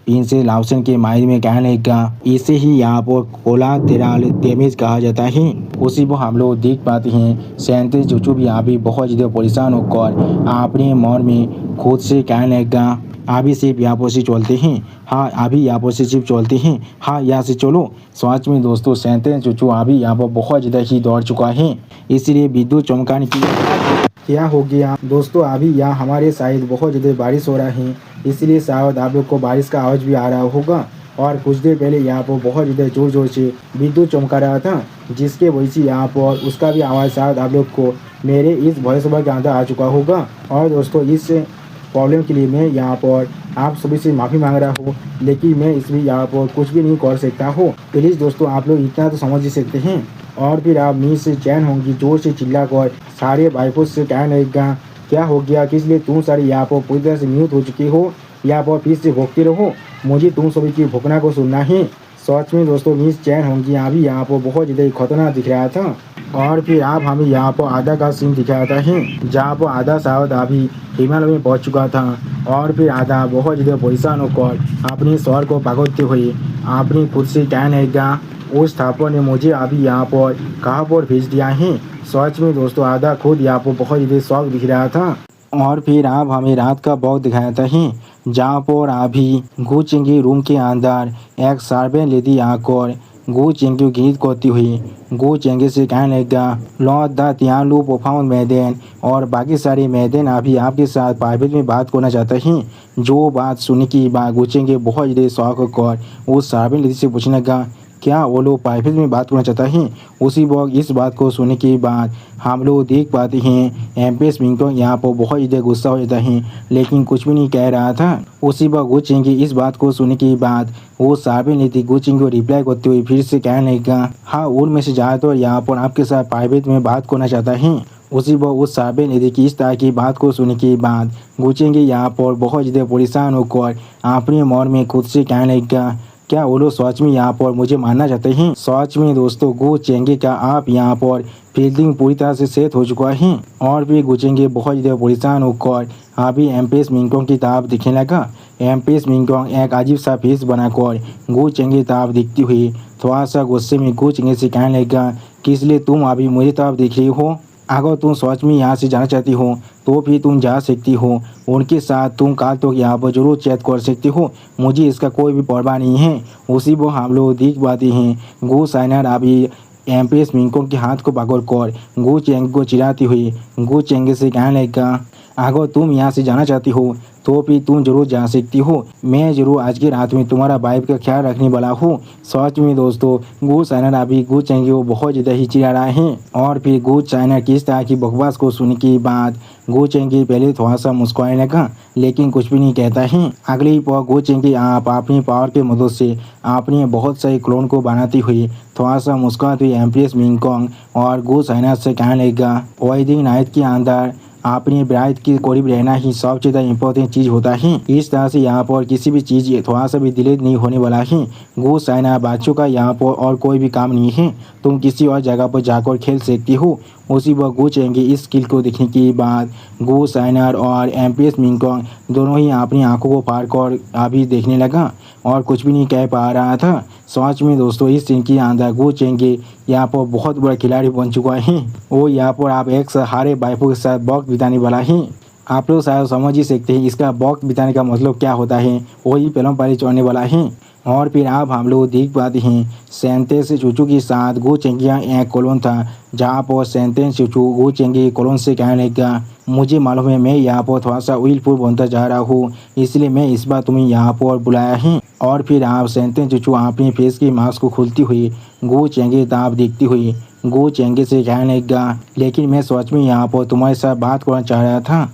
प्रिंसेस लाओसेन के माइंड में कहने लगेगा, इसे ही यहाँ पर कोलाटेरल डैमेज कहा जाता है। उसी को हम लोग देख पाते हैं सेंते चूचू भी अभी बहुत ज़्यादा परेशान होकर अपने मन में खुद से कहने लगेगा, अभी सिर्फ यहाँ पर से चलते हैं, हाँ अभी यहाँ पर से सिर्फ चलते हैं, हाँ यहाँ से चलो। सच में दोस्तों सेंते चूचू अभी यहाँ पर बहुत ज़्यादा ही दौड़ चुका है, इसलिए विद्युत चमकाने की क्या हो गया दोस्तों, अभी यहाँ हमारे साइड बहुत ज़्यादा बारिश हो रहा है, इसलिए शायद आप लोग को बारिश का आवाज़ भी आ रहा होगा। और कुछ देर पहले यहाँ पर बहुत ज़्यादा ज़ोर ज़ोर से विद्युत चमका रहा था, जिसके वजह से यहाँ पर उसका भी आवाज़ शायद आप लोग को मेरे इस वॉइस ओवर के अंदर आ चुका होगा। और दोस्तों इस प्रॉब्लम के लिए मैं यहाँ पर आप सभी से माफ़ी मांग रहा हूँ, लेकिन मैं इसमें यहाँ पर कुछ भी नहीं कर सकता हूँ। प्लीज़ दोस्तों आप लोग इतना तो समझ ही सकते हैं। और फिर आप नींद से चैन होंगी जोर से चिल्ला कर सारे वाइफों से कहने लगेगा, क्या हो गया, किस लिए तुम सारे यहाँ पर पूरी तरह से म्यूट हो चुकी हो, यहाँ पर फिर से भोगते रहो, मुझे तुम सभी की भोगना को सुनना है। सच में दोस्तों नींद चैन होंगी अभी यहाँ पर बहुत ज़्यादा खतरनाक दिख रहा था। और फिर आप हमें यहाँ पर आधा का सीन दिखाता है, जहाँ पर आधा शायद अभी हिमालय में पहुँच चुका था, और फिर आधा बहुत ज़्यादा परेशान होकर अपने शहर को भागते हुए अपनी खुद से कहने लगा, उस थापर ने मुझे अभी यहाँ पर कहाँ पर भेज दिया है। सच में दोस्तों आधा खुद यहाँ पर बहुत ज़्यादा शौक दिख रहा था। और फिर आप हमें रात का वक्त दिखाता है, जहाँ पर अभी गु चिंगी रूम के अंदर एक सर्वेंट लेडी आकर गु चिंगी गीत करती हुई गु चिंगी से कहने लगा, लॉर्ड द तियानलू प्रोफाउंड मैदेन और बाकी सारे मैदेन अभी आपके साथ प्राइवेट में बात करना चाहते हैं। जो बात सुनने की बात गु चिंगी बहुत ज़्यादा शौक कर उस सर्वेंट लेडी से पूछने लगा, क्या वो लोग प्राइवेट में बात करना चाहता है। उसी वक्त इस बात को सुनने के बाद हम लोग देख पाते हैं एम्प्रेस मिंगटोंग यहाँ पर बहुत ज़्यादा गुस्सा हो जाता है, लेकिन कुछ भी नहीं कह रहा था। उसी वक्त गु चिंगी इस बात को सुनने के बाद वो सार्वेंट नीति गु चिंगी को रिप्लाई करते हुए फिर से कहने लगा, हाँ उनमें से ज़्यादातर यहाँ पर आपके साथ प्राइवेट में बात करना चाहता है। उसी वक्त उस सार्वेंट नीति की इस तरह की बात को सुनने के बाद गु चिंगी यहाँ पर बहुत ज़्यादा परेशान होकर अपने मन में खुद से कहने लगा, क्या वो लोग सच में यहाँ पर मुझे मानना चाहते हैं। सच में दोस्तों गु चिंगी का आप यहाँ पर फील्डिंग पूरी तरह से सेट हो चुका है। और फिर गु चिंगी बहुत ज़्यादा परेशान होकर अभी एम्प्रेस मिंगटोंग की तरफ दिखने लगा। एम्प्रेस मिंगटोंग एक अजीब सा फेस बनाकर गु चिंगी की तरफ दिखती हुई थोड़ा सा गुस्से में गु चिंगी से कहने लगा, किस लिए तुम अभी मुझे तरफ दिख रही हो, अगर तुम सच में यहाँ से जाना चाहती हो तो फिर तुम जा सकती हो, उनके साथ तुम कल तो यहाँ पर जरूर चैट कर सकती हो, मुझे इसका कोई भी परवाह नहीं है। उसी वो हम लोग देख पाते हैं गु साइनर अभी एम्प्रेस मिंगटोंग के हाथ को पकड़ कर गु चिंगी को चिढ़ाती हुई गु चिंगी से कहने लगा, अगर तुम यहाँ से जाना चाहती हो तो फिर तुम जरूर जा सकती हो, मैं जरूर आज की रात में तुम्हारा वाइफ का ख्याल रखने वाला हूँ। सच में दोस्तों गु साइनर अभी गु चिंगी को बहुत ज़्यादा ही चिढ़ा रहा है। और फिर गु साइनर की इस तरह की बकवास को सुनने के बाद गु चिंगी पहले थोड़ा सा मुस्कुराने लगा, लेकिन कुछ भी नहीं कहता है। अगली पल गु चिंगी आप अपनी पावर की मदद से अपने बहुत सारे क्लोन को बनाती हुई थोड़ा सा मुस्कुराती हुई एम्प्रेस मिंगटोंग और गु साइनर से कहने लगा, वेडिंग नाइट के अंदर अपनी ब्राइड के करीब रहना ही सबसे ज़्यादा इम्पोर्टेंट चीज़ होता है। इस तरह से यहाँ पर किसी भी चीज़ थोड़ा सा भी डिले नहीं होने वाला है। गु साइनर बच्चों का यहाँ पर और कोई भी काम नहीं है, तुम किसी और जगह पर जाकर खेल सकती हो। उसी वक्त गु चिंगी इस स्किल को देखने के बाद गु साइनर और एम्प्रेस मिंगटोंग दोनों ही अपनी आंखों को फाड़ कर अभी देखने लगा और कुछ भी नहीं कह पा रहा था। सच में दोस्तों इस सीन के अंदर गु चिंगी यहाँ पर बहुत बड़ा खिलाड़ी बन चुका है। वो यहाँ पर आप एक हारे वाइफों के साथ वक्त बिताने वाला है। आप लोग शायद समझ ही सकते हैं इसका वक्त बिताने का मतलब क्या होता है, वही फिल्म पर चढ़ने वाला है। और फिर आप हम लोग देख पाते हैं सेंतेंस चूचू के साथ गु चिंगी एक कॉलोन था, जहाँ पर सेंतेंस चूचू गु चिंगी कॉलोन से कहने लगा, मुझे मालूम है मैं यहाँ पर थोड़ा सा विलफुल बनता जा रहा हूँ, इसलिए मैं इस बार तुम्हें यहाँ पर बुलाया है। और फिर आप सेंतेंस चूचू अपनी फेस की मास्क को खोलती हुई गु चिंगी ताप देखती हुई गु चिंगी से कहने लगा, लेकिन मैं सच में यहाँ पर तुम्हारे साथ बात करना चाह रहा था,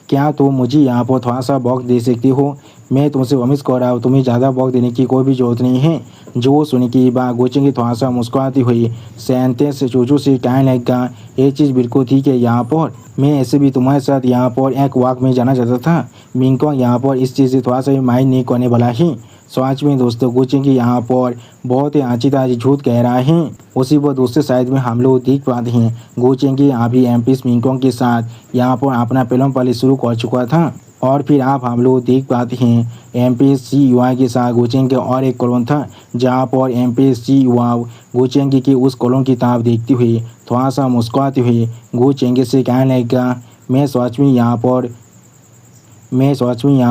क्या तुम मुझे यहाँ पर थोड़ा सा वक्त दे सकती हो। मैं तुमसे प्रॉमिस कर रहा हूँ तुम्हें ज़्यादा वक्त देने की कोई भी ज़रूरत नहीं है। जो सुनने की बात गु चिंगी थोड़ा सा मुस्कुराती हुई सेंतेंस चूचू से कहने लगा, ये चीज़ बिल्कुल ठीक है, यहाँ पर मैं ऐसे भी तुम्हारे साथ यहाँ पर एक वॉक में जाना चाहता था। मिंगटोंग यहाँ पर इस चीज़ से थोड़ा सा भी माइंड नहीं करने वाला है। सच में दोस्तों गुचेंगी यहाँ पर बहुत ही अच्छी तरह से झूठ कह रहा है। उसी पर दूसरे साइड में हम लोग देख पाते हैं गुचेंगी अभी एमपी मिंगकोंग के साथ यहाँ पर अपना फिल्म पाली शुरू कर चुका था। और फिर आप हम लोग देख पाते हैं एमपीएससी युवा के साथ गुचेंगी और एक कॉलोन था जहाँ पर एमपीएससी युवा गुचेंगी की उस कॉलोन की ताब देखती हुई थोड़ा सा मुस्कुराती हुई गुचेंगी से कहने लगा मैं सच में यहाँ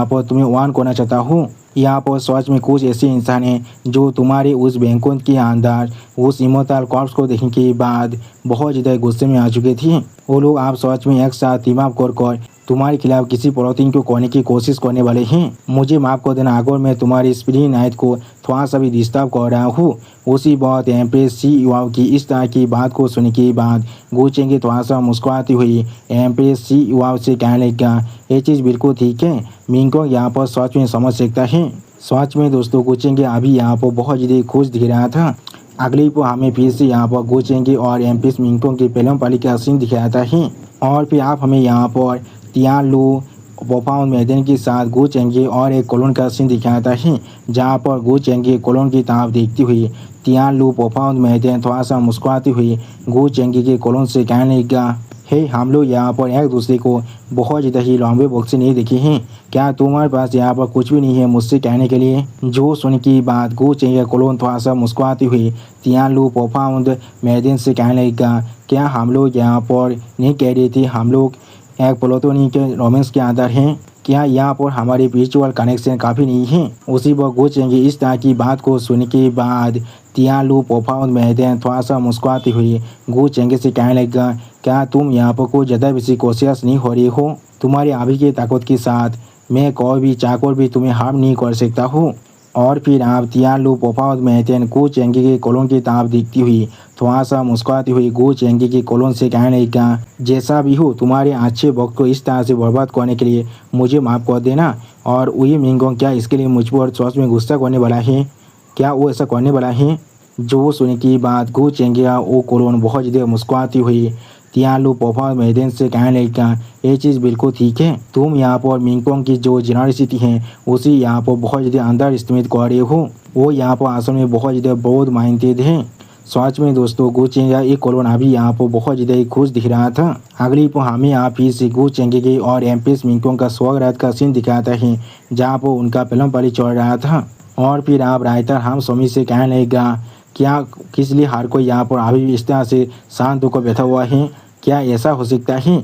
पर तुम्हें वार्न करना चाहता हूँ। यहाँ पर सच में कुछ ऐसे इंसान हैं जो तुम्हारे उस बैंकों के अंदर उस इमोटल कॉर्प्स को देखने के बाद बहुत ज़्यादा गुस्से में आ चुके थे। वो लोग आप सच में एक साथ टीम अप कर तुम्हारे खिलाफ किसी प्लॉटिंग को करने की कोशिश करने वाले हैं। मुझे माफ़ कर देना अगर मैं तुम्हारी स्प्री नाइट को थोड़ा सा भी डिस्टर्ब कर रहा हूँ। उसी बात एमपीएससी युवाओं की इस तरह की बात को सुनने के बाद गुचेंगी थोड़ा सा मुस्कुराती हुई एमपीएससी युवाओं से कहने लगा ये चीज़ बिल्कुल ठीक है, मिंगकोंग यहाँ पर सच में समझ सकता है। सच में दोस्तों गुचेंगी अभी यहाँ पर बहुत ज़्यादा खुश दिख रहा था। अगली पर हमें फिर से यहाँ पर गुचेंगी और एमपीएस मिंगकोंग की फिल्म पाली का सीन दिखाता है। और फिर आप हमें यहाँ पर तियान लू पोफाउन मैदान के साथ गुचेंगी और एक कॉलोन का सीन दिखाता है जहाँ पर गुचेंगी कॉलोन की तरफ देखती हुई तियान लू पोफाउन मैदान थोड़ा सा मुस्कुराती हुई गुचेंगी के कॉलोन से कहने लगा हे हम लोग यहाँ पर एक दूसरे को बहुत ज़्यादा ही लंबे वक्त से नहीं देखे हैं, क्या तुम्हारे पास यहाँ पर कुछ भी नहीं है मुझसे कहने के लिए। जो सुन की बात गुचेंगी कॉलोन थोड़ा सा मुस्कुराती हुई तियान लू पोफाउन मैदान से कहने लगा क्या हम लोग यहाँ पर नहीं कह रहे थे हम लोग एक प्लॉटोनिक के रोमांस के अंदर हैं, क्या यहाँ पर हमारी म्यूचुअल कनेक्शन काफ़ी नहीं है। उसी पर गुचेंगी इस तरह की बात को सुनने के बाद तियान लू पोफाउन मैदान थोड़ा सा मुस्कुराती हुई गुचेंगी से कहने लगा क्या तुम यहाँ पर कोई ज़्यादा बेसी कोशिश नहीं हो रही हो, तुम्हारी अभी की ताकत के साथ मैं कोई भी चाकर भी तुम्हें हार्म नहीं कर सकता हूँ। और फिर आप तियान लू पोफाउन मैदान गुचेंगी के कॉलोन की तरफ देखती हुई थोड़ा सा मुस्कुराती हुई गुचेंगी के कॉलोन से कहने लगा जैसा भी हो तुम्हारे अच्छे वक्त को इस तरह से बर्बाद करने के लिए मुझे माफ़ कर देना। और वही मिंगकोंग क्या इसके लिए मुझ पर सच में गुस्सा करने वाला है, क्या वो ऐसा करने वाला है। जो सुनने की बात गुचेंगी वो कॉलोन बहुत ज़्यादा मुस्कुराती हुई तियान लू पोफाउन मैदान से कहने लगा ये चीज़ बिल्कुल ठीक है, तुम यहाँ पर मिंगकोंग की जो जेनरसिटी है उसी यहाँ पर बहुत ज़्यादा अंदर इस्तेमाल कर रहे हो, वो यहाँ पर असल में बहुत ज़्यादा बहुत माइंडेड हैं। सच में दोस्तों गुचेंगी एक कॉलोन अभी यहाँ पर बहुत ज़्यादा खुश दिख रहा था। अगली पर हमें यहाँ फिर से गुचेंगी और एमपीएस मिंगकोंग का स्वागत का सीन दिखाता है जहाँ पर उनका फिल्म पाली चल रहा था। और फिर आप राइटर हम स्वामी से कहने लगा क्या किस लिए हर कोई यहाँ पर अभी इस तरह से शांत होकर बैठा हुआ है, क्या ऐसा हो सकता है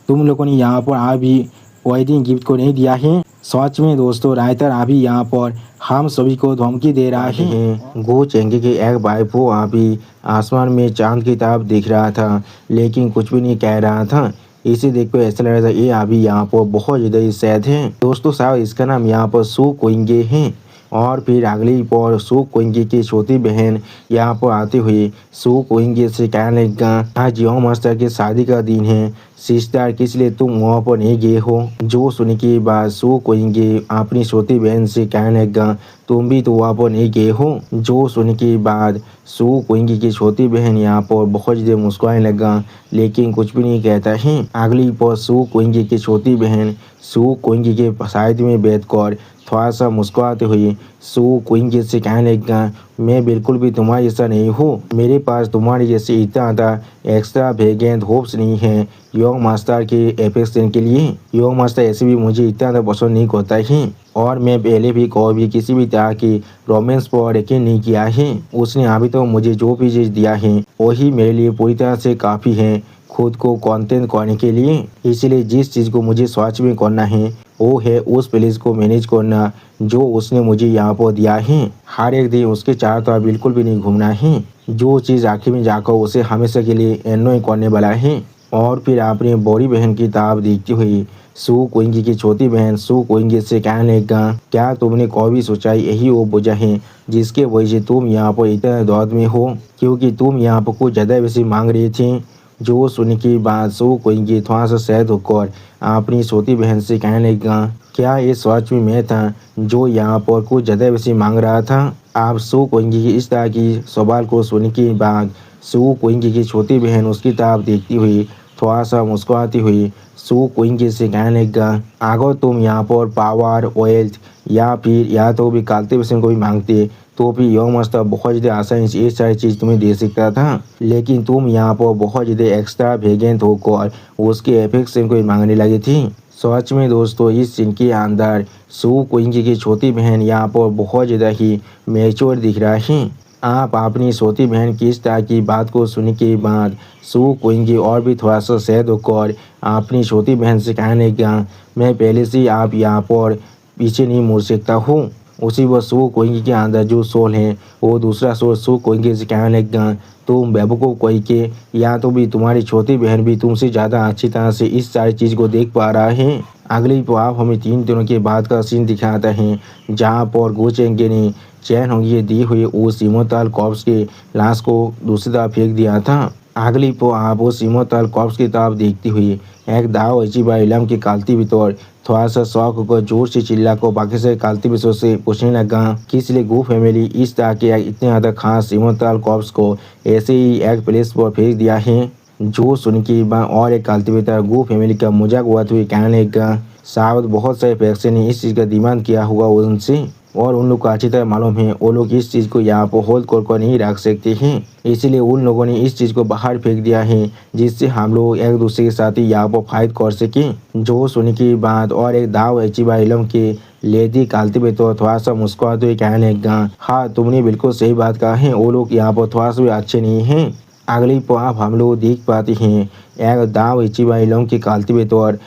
तुम लोगों ने यहाँ पर अभी वेडिंग गिफ्ट को नहीं दिया है। सच में दोस्तों राइटर अभी यहाँ पर हम सभी को धमकी दे रहा है। गुचेंगी के एक भाई वो अभी आसमान में चांद की तरफ दिख रहा था लेकिन कुछ भी नहीं कह रहा था। इसे देख कर ऐसा लग रहा था ये अभी यहाँ पर बहुत ज़्यादा सैड है। दोस्तों साहब इसका नाम यहाँ पर सू कोइंगे है। और फिर अगली पर सू कोइंगी की छोटी बहन यहाँ पर आते हुए सू कोइंगी से कहने लगा आज योंग मास्टर की शादी का दिन है, सिस्टर किस लिए तुम वहाँ पर नहीं गए हो। जो सुनने के बाद सू कोइंगी अपनी छोटी बहन से कहने लगा तुम भी तो वहाँ पर नहीं गए हो। जो सुनने के बाद सू कोइंगी की छोटी बहन यहाँ पर बहुत ज़्यादा मुस्कुराने लगा लेकिन कुछ भी नहीं कहता है। अगली पर सू कोइंगी की छोटी बहन सू कोइंगी के साइड में बैठकर थोड़ा सा मुस्कुराते हुए सू कोइंगी से कहने लगा मैं बिल्कुल भी तुम्हारे जैसा नहीं हूँ, मेरे पास तुम्हारे जैसे इतना ज़्यादा एक्स्ट्रा वेगेंट होप्स नहीं है योंग मास्टर के एफेक्शन के लिए। योंग मास्टर ऐसे भी मुझे इतना ज़्यादा पसंद नहीं करता है और मैं पहले भी कभी किसी भी तरह की रोमांस पर यकीन नहीं किया है। उसने अभी तो मुझे जो भी चीज़ दिया है वही मेरे लिए पूरी तरह से काफ़ी है खुद को कंटेंट करने के लिए। इसलिए जिस चीज़ को मुझे सच में करना है वो है उस प्लेस को मैनेज करना जो उसने मुझे यहाँ पर दिया है। हर एक दिन उसके चारों तरफ बिल्कुल भी नहीं घूमना है, जो चीज़ आखिर में जाकर उसे हमेशा के लिए एन्जॉय करने वाला है। और फिर अपनी बड़ी बहन की तरफ देखती हुई सू कोइंगी की छोटी बहन सू कोइंगी से कहने लगा क्या तुमने कभी सोचा यही वो वजह है जिसके वजह से तुम यहाँ पर इतना दौड़ में हो, क्योंकि तुम यहाँ पर कुछ ज़्यादा वैसे मांग रही थी। जो सुनने के बाद सू कोइंगी थोड़ा सा सैड होकर अपनी छोटी बहन से कहने लगा क्या ये सच में मैं था जो यहाँ पर कुछ ज़्यादा वैसे मांग रहा था। आप सू कोइंगी की इस तरह की सवाल को सुनने के बाद सू कोइंगी की छोटी बहन उसकी तरफ देखती हुई थोड़ा सा मुस्कुराती हुई सू क्विंग से कहने लगा, अगर तुम यहाँ पर पावर वेल्थ या फिर या तो भी कल्टीवेशन को भी मांगते तो भी यह मस्ता बहुत ज़्यादा आसानी से ये सारी चीज़ तुम्हें दे सकता था, लेकिन तुम यहाँ पर बहुत ज़्यादा एक्स्ट्रा वेगेंट होकर उसके एफेक्शन को मांगने लगी थी। सच में दोस्तों इस सीन के अंदर सू क्विंग की छोटी बहन यहाँ पर बहुत ज़्यादा ही मैच्योर दिख रहा है। आप अपनी छोटी बहन की इस तरह की बात को सुनने के बाद सू क्विंग और भी थोड़ा सा सैड होकर अपनी छोटी बहन से कहने लगा, मैं पहले से आप यहाँ पर पीछे नहीं मुड़ सकता हूँ। उसी वक्त सू क्विंग के अंदर जो सोल है वो दूसरा सोल सू क्विंग से कहने लगा, तुम बेवकूफ़ कोई के, या तो भी तुम्हारी छोटी बहन भी तुमसे ज़्यादा अच्छी तरह से इस सारी चीज़ को देख पा रहा है। अगली तो आप हमें 3 दिनों के बाद का सीन दिखाता है जहाँ पर गो चेंगे ने चैन होंगी दी हुई उस इमोर्टल कॉर्प्स के लाश को दूसरी तरफ फेंक दिया था। अगली तो आप उस इमोर्टल कॉर्प्स की तरफ देखती हुई एक दाव अजीबा इलम के काल्तिवेटर थोड़ा सा शौक होकर जोर से चिल्ला को बाकी से काल्तिवेटर से पूछने लगा कि इसलिए गो फैमिली इस तरह के इतने ज़्यादा खास इमोर्टल कॉर्प्स को ऐसे ही एक प्लेस पर फेंक दिया है। जो सुन के और एक कल्टीवेटर गो फैमिली का मजाक उड़ाते हुए कहने लगा, शायद बहुत सारे पैसे ने इस चीज़ का डिमांड किया होगा उनसे और उन लोग को अच्छी तरह मालूम है वो लोग इस चीज़ को यहाँ पर होल्ड कर नहीं रख सकते हैं, इसलिए उन लोगों ने इस चीज़ को बाहर फेंक दिया है जिससे हम लोग एक दूसरे के साथ ही यहाँ पर फाइट कर सकें। जो सुन के बाद और एक दाव अजीबा इलम के लेडी कल्टीवेटर थोड़ा सा मुस्कुराते हुए कहने लगा, हाँ तुमने बिल्कुल सही बात कहा है, वो लोग यहाँ पर थोड़ा सा भी अच्छे नहीं हैं। अगली पर हम लोग देख पाते हैं एक दाव अजीबा इलम के कल्टीवेटर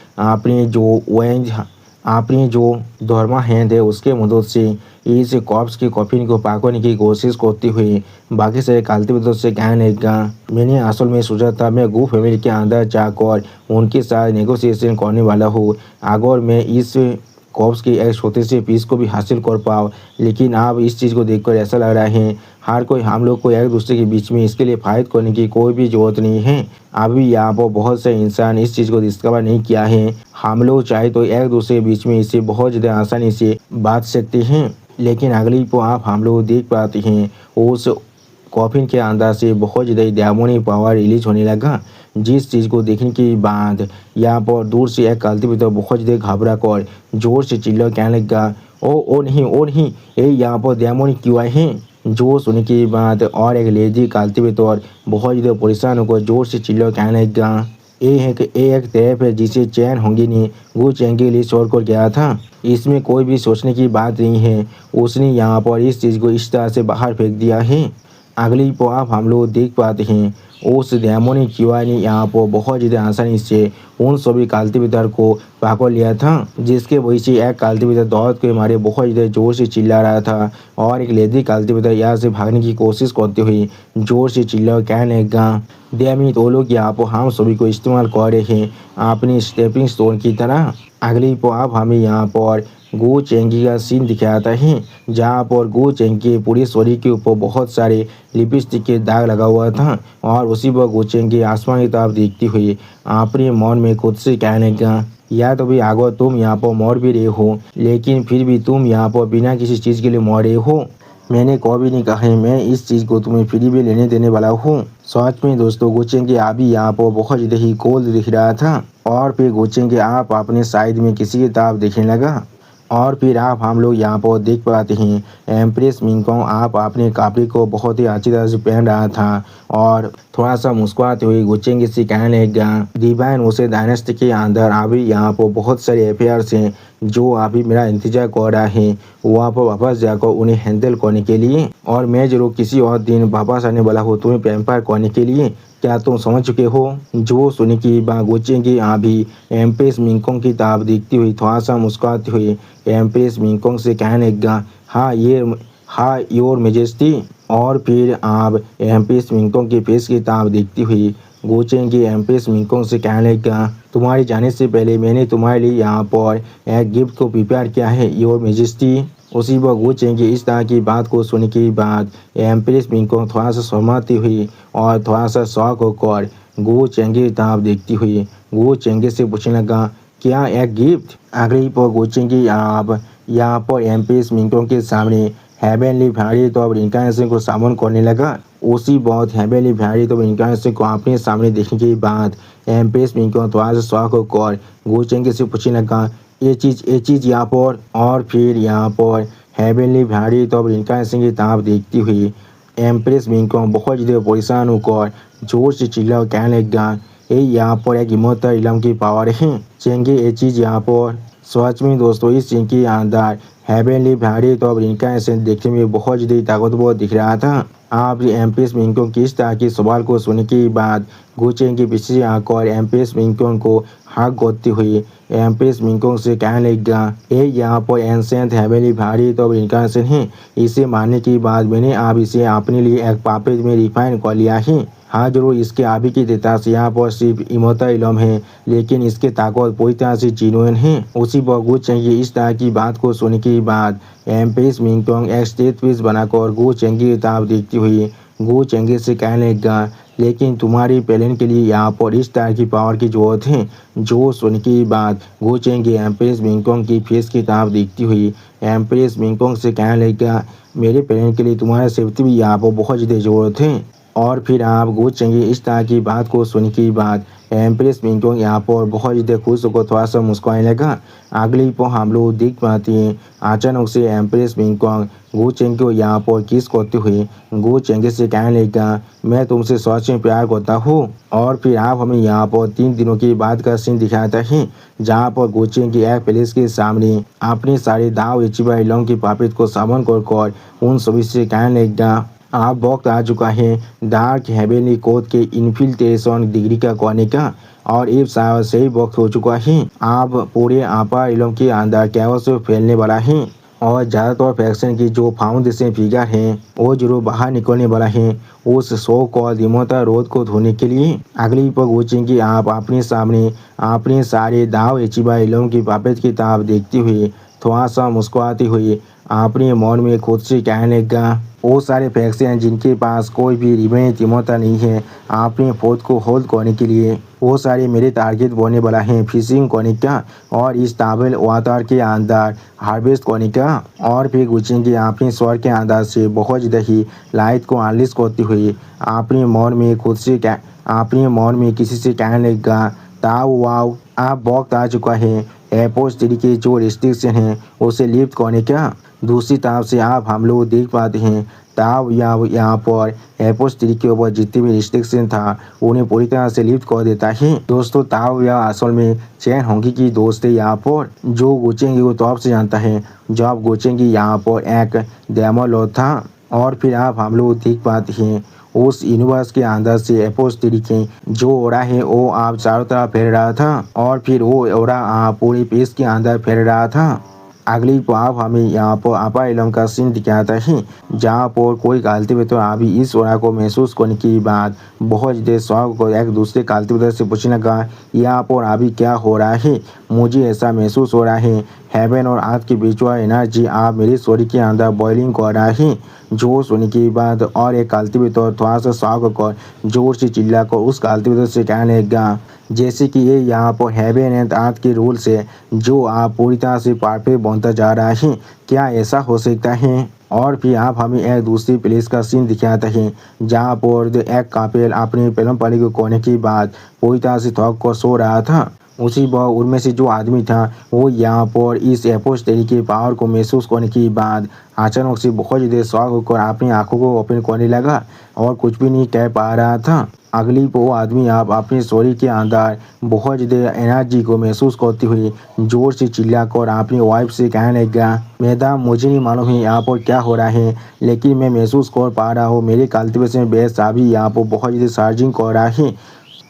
अपनी जो धर्मा हैंड है उसके मदद से इस कॉप्स की कॉफिन को पकड़ने की कोशिश करते हुए बाकी सारे कल्टीवेटर से कहने लगा, मैंने असल में सोचा था मैं गो फैमिली के अंदर जाकर उनके साथ नेगोशिएशन करने वाला हूँ, अगर मैं इस कॉप्स की एक छोटे से पीस को भी हासिल कर पाओ, लेकिन अब इस चीज़ को देखकर ऐसा लग रहा है हर कोई हम लोग को एक दूसरे के बीच में इसके लिए फाइट करने की कोई भी ज़रूरत नहीं है। अभी यहाँ पर बहुत से इंसान इस चीज़ को डिस्कवर नहीं किया है, हम लोग चाहे तो एक दूसरे के बीच में इसे बहुत ज़्यादा आसानी से बांट सकते हैं, लेकिन अगली को आप हम लोग देख पाते हैं उस कॉफिन के अंदर से बहुत ज़्यादा डेमोनी पावर रिलीज होने लगा, जिस चीज़ को देखने के बाद यहाँ पर दूर से एक कल्टीवेटर बहुत ज़्यादा घबरा कर जोर से चिल्ला कहने लगा, ओ नहीं ये यहाँ पर डेमोनी क्यों आए हैं। जो सुनने के बाद और एक लेडी कल्टीवेटर बहुत ज़्यादा परेशान होकर जोर से चिल्ला कहने लगा, ये एक टैप है जिसे चैन होंगी ने वो चैन के लिए छोड़ कर गया था, इसमें कोई भी सोचने की बात नहीं है, उसने यहाँ पर इस चीज़ को इस तरह से बाहर फेंक दिया है। अगली पर आप हम लोग देख पाते हैं उस डेमोनिक क्यूआई ने यहाँ पर बहुत ज़्यादा आसानी से उन सभी कल्टीवेटर को पकड़ लिया था, जिसके वजह से एक कल्टीवेटर दौड़ के मारे बहुत ज़्यादा जोर से चिल्ला रहा था और एक लेडी कल्टीवेटर यहाँ से भागने की कोशिश करते हुए जोर से चिल्ला कहने लगा, डैमिट वो लोग यहाँ पर हम सभी को इस्तेमाल कर रहे हैं अपनी स्टेपिंग स्टोन की तरह। अगली पर आप हमें यहाँ पर गो चेंगी का सीन दिखाता है जहाँ पर गो चेंगी पूरी शरीर के ऊपर बहुत सारे लिपस्टिक के दाग लगा हुआ था और उसी पर गो चेंगी आसमान की तरफ देखती हुई अपने मन में खुद से कहने लगा, या तो भी अगर तुम यहाँ पर मर भी रहे हो लेकिन फिर भी तुम यहाँ पर बिना किसी चीज़ के लिए मर रहे हो, मैंने कभी नहीं कहा है मैं इस चीज़ को तुम्हें फ्री भी लेने देने वाला हूँ। सच में दोस्तों गोचेंगे अभी यहाँ पर बहुत ज़्यादा ही कोल्ड दिख रहा था और फिर गोचेंगे आप अपने साइड में किसी की तरफ देखने लगा और फिर आप हम लोग यहाँ पर देख पाते हैं एम्प्रेस मिंगकोंग आप अपने कपड़े को बहुत ही अच्छी तरह से पहन रहा था और थोड़ा सा मुस्कुराते हुए गुचेंगे से कहने लगा, डिवाइन उसे डायनेस्टी के अंदर अभी यहाँ पर बहुत सारे अफेयर्स हैं जो अभी मेरा इंतजार कर रहा है वहाँ पर वापस जाकर उन्हें हैंडल करने के लिए, और मैं जरूर किसी और दिन वापस आने वाला हूँ तुम्हें पैम्पर करने के लिए, क्या तुम समझ चुके हो। जो सुनी की गोचेंगे अभी एम्प्रेस मिंगकोंग की तरफ देखती हुई थोड़ा सा मुस्कुराती हुई एम्प्रेस मिंगकोंग से कहने लगा, हाँ योर मेजेस्टी। और फिर आप एम्प्रेस मिंगकोंग के फेस की तरफ देखती हुई गोचेंगे एम्प्रेस मिंगकोंग से कहने लगा, तुम्हारे जाने से पहले मैंने तुम्हारे लिए यहाँ पर एक गिफ्ट को प्रिपेयर किया है योर मेजेस्टी। उसी पर गोचेंगे इस तरह की बात को सुनने के बाद एम्प्रेस मिंगकोंग थोड़ा सा शर्माती हुई और थोड़ा सा शौक होकर गोचेंगे की तरफ देखती हुई गोचेंगे से पूछने लगा, क्या एक गिफ्ट। अगली पर गोचेंगे आप यहाँ पर एम्प्रेस मिंगकोंग के सामने हेवनली भारी तो अब रिंकानेशन को सामन करने लगा। उसी बहुत हेवेली भारी तो इनका से को अपने सामने देखने के बाद एम्प्रेस मिंको तो आज स्वाग और गोचेंगे से पूछने लगा ये चीज़ यहाँ पर। और फिर यहाँ पर हेवेली भारी तो इनका सिंह की ताप देखती हुई एम्प्रेस मिंको बहुत ज़्यादा परेशान होकर जोर से चिल्ला कहने लगा ये यहाँ पर एक इमोता इलम की पावर है चेंगे ये चीज़ यहाँ पर। सच में दोस्तों इस सीन के अंदर हेवेली भारी तो इनका देखने में बहुत ज़्यादा ताकतवर दिख रहा था। आप एम्प्रेस मिंको किस तरह के सवाल को सुनने के बाद गुचेंग के पीछे आकर एम्प्रेस मिंको को हाथ गोदते हुए एम्प्रेस मिंको से कहने लगा ये यहाँ पर एंसेंट हेवेली भारी तो इनका है इसे मारने के बाद मैंने आप इसे अपने लिए एक पापेज में रिफाइन कर लिया है। हाँ जरूर इसके आबी की देता से यहाँ पर सिर्फ इमोता इलम है लेकिन इसके ताकत पूरी तरह से जीनुइन है। उसी पर गुचेंगी इस तरह की बात को सुनने के बाद एम्प्रेस मिंको एक स्टेट पीस बनाकर गुचेंगी की ताप देखती हुई गुचेंगी से कहने लगा लेकिन तुम्हारी प्लान के लिए यहाँ पर इस तरह की पावर की जरूरत है। जो सुन के बाद गुचेंगी एम्प्रेस मिंको की फेस की ताप देखती हुई एम्प्रेस मिंको से कहने लगा मेरे प्लान के लिए तुम्हारा सेफ्टी भी यहाँ पर बहुत ज़्यादा ज़रूरत है। और फिर आप गुचेंगी इस तरह की बात को सुन के बाद एम्प्रेस मिंको यहाँ पर बहुत ज़्यादा खुश होकर थोड़ा सा मुस्कुराने लगा। अगली पर हम लोग देख पाते हैं अचानक से एम्प्रेस मिंको गुचेंगी को यहाँ पर किस करते हुए गुचेंगी से कहने लगा मैं तुमसे सच में प्यार करता हूँ। और फिर आप हमें यहाँ पर 3 दिनों के बाद का सीन दिखाता है जहाँ पर गुचेंगी एक प्लेस के सामने अपने सारे दाव इचिबा इलोंग की पापित को सामन कर उन सभी से कहने लगा आप वक्त आ चुका है डार्क हेवेली कोड के इन्फिल्ट्रेशन डिग्री का करने का और एक साल सही वक्त हो चुका है। आप पूरे आपा इलम के अंदर कैओस फैलने वाला है और ज़्यादातर फैक्शन की जो फाउंडेशन फिगर हैं वो जरूर बाहर निकलने वाला है उस शो को दिमोता रोड को धोने के लिए। अगली पर गुचेंगी आप अपने सामने अपने सारे दाव एचिबा इलम की पापेट की ताप देखते हुए थोड़ा सा मुस्कुराती हुई अपने मन में खुद से कहने लगा वो सारे फैक्शन हैं जिनके पास कोई भी रिमेन तिमोता नहीं है अपने फोर्थ को होल्ड करने के लिए वो सारे मेरे टारगेट बनने वाला है फिशिंग करने का और इस ताबल वाटर के अंदर हार्वेस्ट करने का। और फिर गुचेंगी अपने स्वर के अंदर से बहुत ज़्यादा ही लाइट को अनलिस्ट करती हुई अपने मन में खुद से अपने मन में किसी से कहने लगा ताऊ वाव आप वक्त आ चुका है एयरपोर्ट तरीके जो रिस्ट्रिक्शन है उसे लिफ्ट करने का। दूसरी तरफ से आप हम लोग देख पाते हैं ताव यहाँ पर एयरपोर्ट तरीके के ऊपर जितने भी रिस्ट्रिक्शन था उन्हें पूरी तरह से लिफ्ट कर देता है। दोस्तों ताव या असल में चैन होंगी की दोस्त है यहाँ पर जो गुचेंगी को तौर से जानता है जब गुचेंगी यहाँ पर एक डेमोलॉर्ड था। और फिर आप हम लोग देख पाते हैं उस यूनिवर्स के अंदर से एयरपोर्ट तरीके जो ओरा है वो आप चारों तरफ फैल रहा था और फिर वो ओरा आप पूरे पेज के अंदर फैल रहा था। अगली पाप हमें यहाँ पर आपा इलम का सीन दिखाता है जहाँ पर कोई काल्टिवेटर तो अभी इस ओरा को महसूस करने के बाद बहुत देर शौक को एक दूसरे काल्टिवेटर से पूछने लगा यहाँ पर अभी क्या हो रहा है मुझे ऐसा महसूस हो रहा है हेवन और अर्थ के बीच वाला एनर्जी आप मेरे शरीर के अंदर बॉइलिंग कर रहा है। जोश होने के बाद और एक काल्टिवेटर थोड़ा सा शौक कर जोर से चिल्लाकर उस काल्टिवेटर से कहने लगा जैसे कि ये यहाँ पर हेवन एंड अर्थ के रूल से जो आप पूरी तरह से परफेक्ट बनता जा रहा है क्या ऐसा हो सकता है। और फिर आप हमें एक दूसरी प्लेस का सीन दिखाता है जहाँ पर एक कपल अपनी पहलम पाली को कोने के बाद पूरी तरह से थक कर सो रहा था। उसी वह उनमें से जो आदमी था वो यहाँ पर इस एपोस्ट तरीके पावर को महसूस करने के बाद अचानक से बहुत ज़्यादा शौक होकर अपनी आंखों को ओपन करने लगा और कुछ भी नहीं कह पा रहा था। अगली वो आदमी आप अपने शरीर के अंदर बहुत ज़्यादा एनर्जी को महसूस करते हुए जोर से चिल्लाकर अपनी वाइफ से कहने लगा मैडम मुझे नहीं मालूम है यहाँ पर क्या हो रहा है लेकिन मैं महसूस कर पा रहा हूँ मेरे कल्टिवेशन बेस अभी यहाँ पर बहुत ज़्यादा चार्जिंग कर रहा है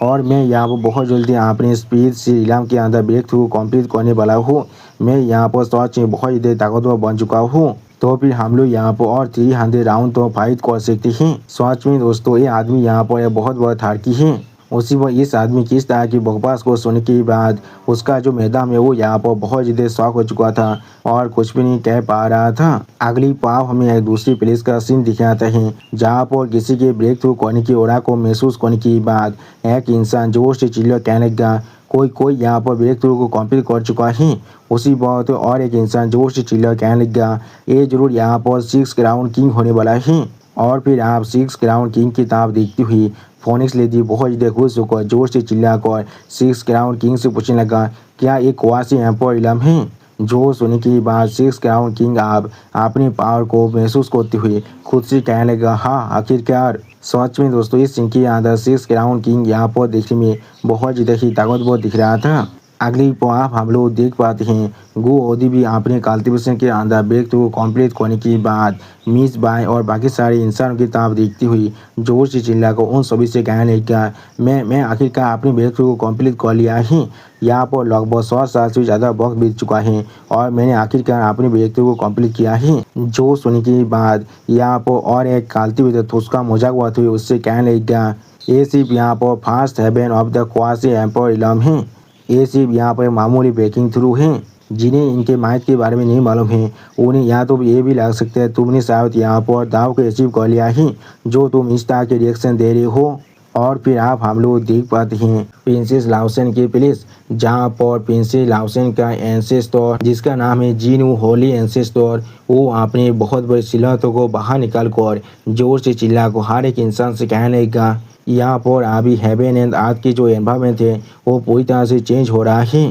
और मैं यहाँ पर बहुत जल्दी अपने स्पीड से इलाम के अंदर ब्रेक थ्रू कंप्लीट करने वाला हूँ। मैं यहाँ पर सच में बहुत ज़्यादा ताकतवर बन चुका हूँ तो फिर हम लोग यहाँ पर और 300 राउंड तो फाइट कर सकते हैं। सच में दोस्तों ये आदमी यहाँ पर बहुत बड़ा थारकी है। उसी पर इस आदमी की इस तरह की बकवास को सुनने के बाद उसका जो मैदान है वो यहाँ पर बहुत ज़्यादा शौक हो चुका था और कुछ भी नहीं कह पा रहा था। अगली पाव हमें एक दूसरी प्लेस का सीन दिखाता है जहाँ पर किसी के ब्रेक थ्रू करने की ओरा को महसूस करने के बाद एक इंसान जोर से चिल्ला कहने लगा कोई यहाँ पर ब्रेक थ्रू को कंप्लीट कर चुका है। उसी बात और एक इंसान जोर से चिल्ला कहने लगा ये जरूर यहाँ पर 6 राउंड किंग होने वाला है। और फिर आप सिक्स क्राउन किंग किताब देखती हुई फोनिक्स लेडी बहुत ज़्यादा खुश होकर जोर से चिल्लाकर सिक्स क्राउन किंग से पूछने लगा, क्या एक क्वासी एम्पर इलम है? जो सुनने के बाद सिक्स क्राउन किंग आप अपने पावर को महसूस करते हुए खुद से कहने लगा, हाँ आखिरकार। सच में दोस्तों इस सीन के अंदर सिक्स क्राउन किंग यहाँ पर देखने में बहुत ज़्यादा ही ताकतवर दिख रहा था। अगली आप हम लोग देख पाते हैं गो ओदी भी अपने कल्टीवेशन के अंदर ब्रेक थ्रू कंप्लीट करने के बाद मिस बाय और बाकी सारे इंसानों की किताब देखती हुई जोर से चिल्लाकर उन सभी से कहने लगा, मैं आखिरकार अपने ब्रेक थ्रू को कंप्लीट कर लिया है। यहाँ पर लगभग 100 साल से ज़्यादा वक्त बीत चुका है और मैंने आखिरकार अपने ब्रेक थ्रू को कंप्लीट किया है। जो सुनने के बाद यहाँ पर और एक कल्टीवेटर तो उसका मजाक हुआ हुई उससे कहने लगा, ये सिर्फ यहाँ पर first heaven of the quasi emperor realm है। ये सिर्फ यहाँ पर मामूली ब्रेकिंग थ्रू हैं। जिन्हें इनके माइट के बारे में नहीं मालूम है उन्हें यहाँ तो ये भी लग सकता है तुमने शायद यहाँ पर दाव को अचीव कर लिया है जो तुम इस तरह के रिएक्शन दे रहे हो। और फिर आप हम लोग देख पाते हैं प्रिंसेस लाउसेन के प्लेस, जहाँ पर प्रिंसेस लाउसेन का एंसेस्टर जिसका नाम है जीनू होली एंसेस्टर, वो अपने बहुत बड़े सिलहतों को बाहर निकाल कर जोर से चिल्ला को हर एक इंसान से कहने लगा, यहाँ पर अभी हेवन एंड अर्थ की जो एनवायरमेंट है वो पूरी तरह से चेंज हो रहा है।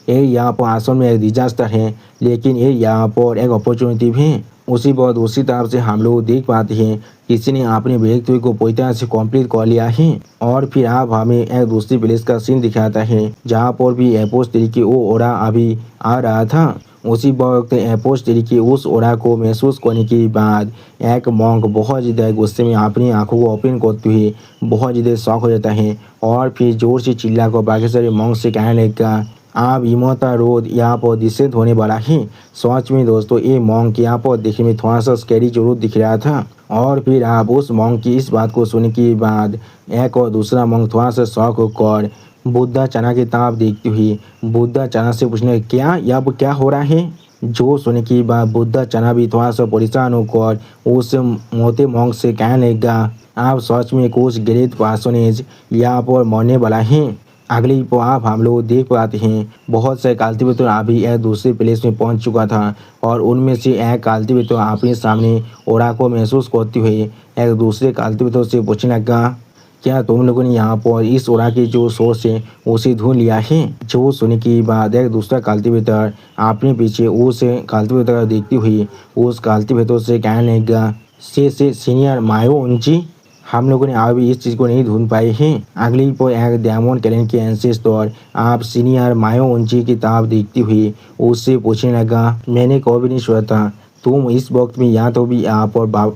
ये यहाँ पर असल में एक डिजास्टर है लेकिन ये यहाँ पर एक अपॉर्चुनिटी भी है। उसी बहुत उसी तरफ से हम लोग देख पाते हैं किसी ने अपने ब्रेक थ्रू को पूरी तरह से कंप्लीट कर लिया है। और फिर आप हमें एक दूसरी प्लेस का सीन दिखाता है जहाँ पर भी एपोस तरीके वो ओरा अभी आ रहा था। उसी वक्त एपोस तरीके उस ओरा को महसूस करने के बाद एक मॉन्क बहुत ज़्यादा गुस्से में अपनी आंखों को ओपन करते हुए बहुत ज़्यादा शॉक हो जाता है और फिर जोर से चिल्ला कर बाकी सारे मॉन्क से कहने लगा, आप इमोता रोड यहाँ पर डिसेंट होने वाला है। सच में दोस्तों ये मॉन्क यहाँ पर देखने में थोड़ा सा स्कैरी जरूर दिख रहा था। और फिर आप उस मॉन्क की इस बात को सुनने के बाद एक और दूसरा मॉन्क थोड़ा सा शौक होकर बुद्धा चना की ताब देखती हुई बुद्धा चना से पूछने, क्या अब क्या हो रहा है? जो सुनने के बाद बुद्धा चना भी थोड़ा सा परेशान होकर उस मोटे मॉन्क से कहने लगा, आप सच में कुछ ग्रेट पर्सनेज यहाँ पर मरने वाला है। अगली को आप हम लोग देख पाते हैं बहुत से कल्टीवेटर अभी एक दूसरे प्लेस में पहुंच चुका था और उनमें से एक कल्टीवेटर अपने सामने ओरा को महसूस करते हुए एक दूसरे कल्टीवेटर से पूछने लगा, क्या तुम लोगों ने यहाँ पर इस ओरा की जो सोर्स है उसे ढूंढ लिया है? जो सुनने के बाद एक दूसरा कल्टीवेटर अपने पीछे उस कल्टीवेटर देखती हुई उस कल्टीवेटर से कहने लगा, से सीनियर मायो उनची, हम लोगों ने अभी इस चीज़ को नहीं ढूंढ पाए हैं। अगली पर एक डायमंड कैलेंड के एंसेस्टर आप सीनियर मायो उनची की किताब देखती हुई उससे पूछने लगा, मैंने कभी नहीं सोचा था तुम इस वक्त में यहाँ तो भी यहाँ पर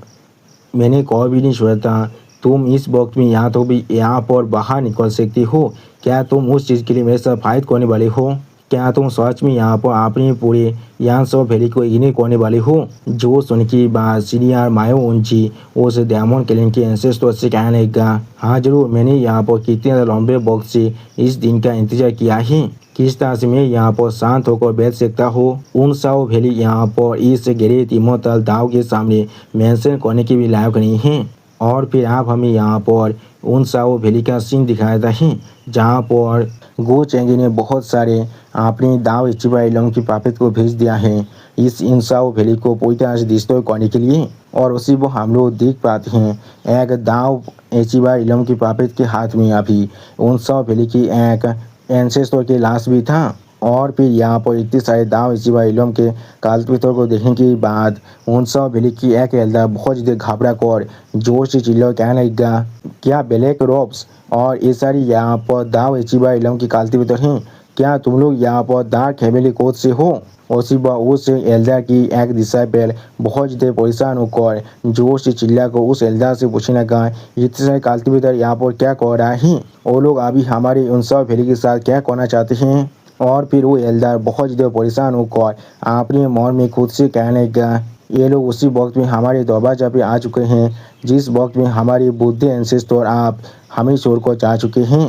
मैंने कभी नहीं सोचा था तुम इस वक्त में यहाँ तो भी यहाँ पर बाहर निकल सकती हो। क्या तुम उस चीज़ के लिए मेरे साथ फाइट करने वाले हो? क्या तुम सच में यहाँ पर अपने पूरे यहाँ सब वैली को इग्नोर करने वाले हो? जो सुन के बाद सीनियर मायो उनची उस डायमंड कैलेंड के एंसेस्टर से कहने लगा, हाँ जरूर, मैंने यहाँ पर कितने लंबे वक्त से इस दिन का इंतजार किया है। किस तरह से मैं यहाँ पर शांत होकर बैठ सकता हूँ। उन साओ वैली यहाँ पर इस ग्रेट इमोर्टल दाव के सामने मेंशन करने के भी लायक नहीं है। और फिर आप हमें यहाँ पर उन साओ वैली का सीन दिखाता है जहाँ पर गो चेंगी ने बहुत सारे अपने दाव इचिबा इलम की पापित को भेज दिया है इस इंसाओ वैली को पूरी तरह से डिस्ट्रॉय करने के लिए। और उसी वो हम लोग देख पाते हैं एक दाव इचिबा इलम की पापित के हाथ में अभी इंसाओ वैली की एक एंसेस्टर की लाश भी था। और फिर यहाँ पर इतने सारे दाव इचिबा इलम के काल्पितों को देखने के बाद इंसाओ वैली की एक एल्डर बहुत ज़्यादा घबरा कर जोर से चिल्ला कहने लगा, क्या ब्लैक रॉब्स और ये सारी यहाँ पर दाव इचिबा इलम की काल्पितर हैं? क्या तुम लोग यहाँ पर डार्क हेवेली कोच से हो? उसी उस एल्डर की एक डिसाइपल बहुत ज़्यादा परेशान होकर जोर से चिल्ला को उस एल्डर से पूछने लगा, इतने सारे कल्टीवेटर यहाँ पर क्या कर रहा है? वो लोग अभी हमारे इंसाओ वैली के साथ क्या करना चाहते हैं? और फिर वो एल्डर बहुत ज़्यादा परेशान होकर अपने मन में खुद से कहने लगा, ये लोग उसी वक्त में हमारे दरवाजा पे आ चुके हैं जिस वक्त में हमारे बुद्धि एंसेस्टर आप हमें छोड़कर जा चुके हैं।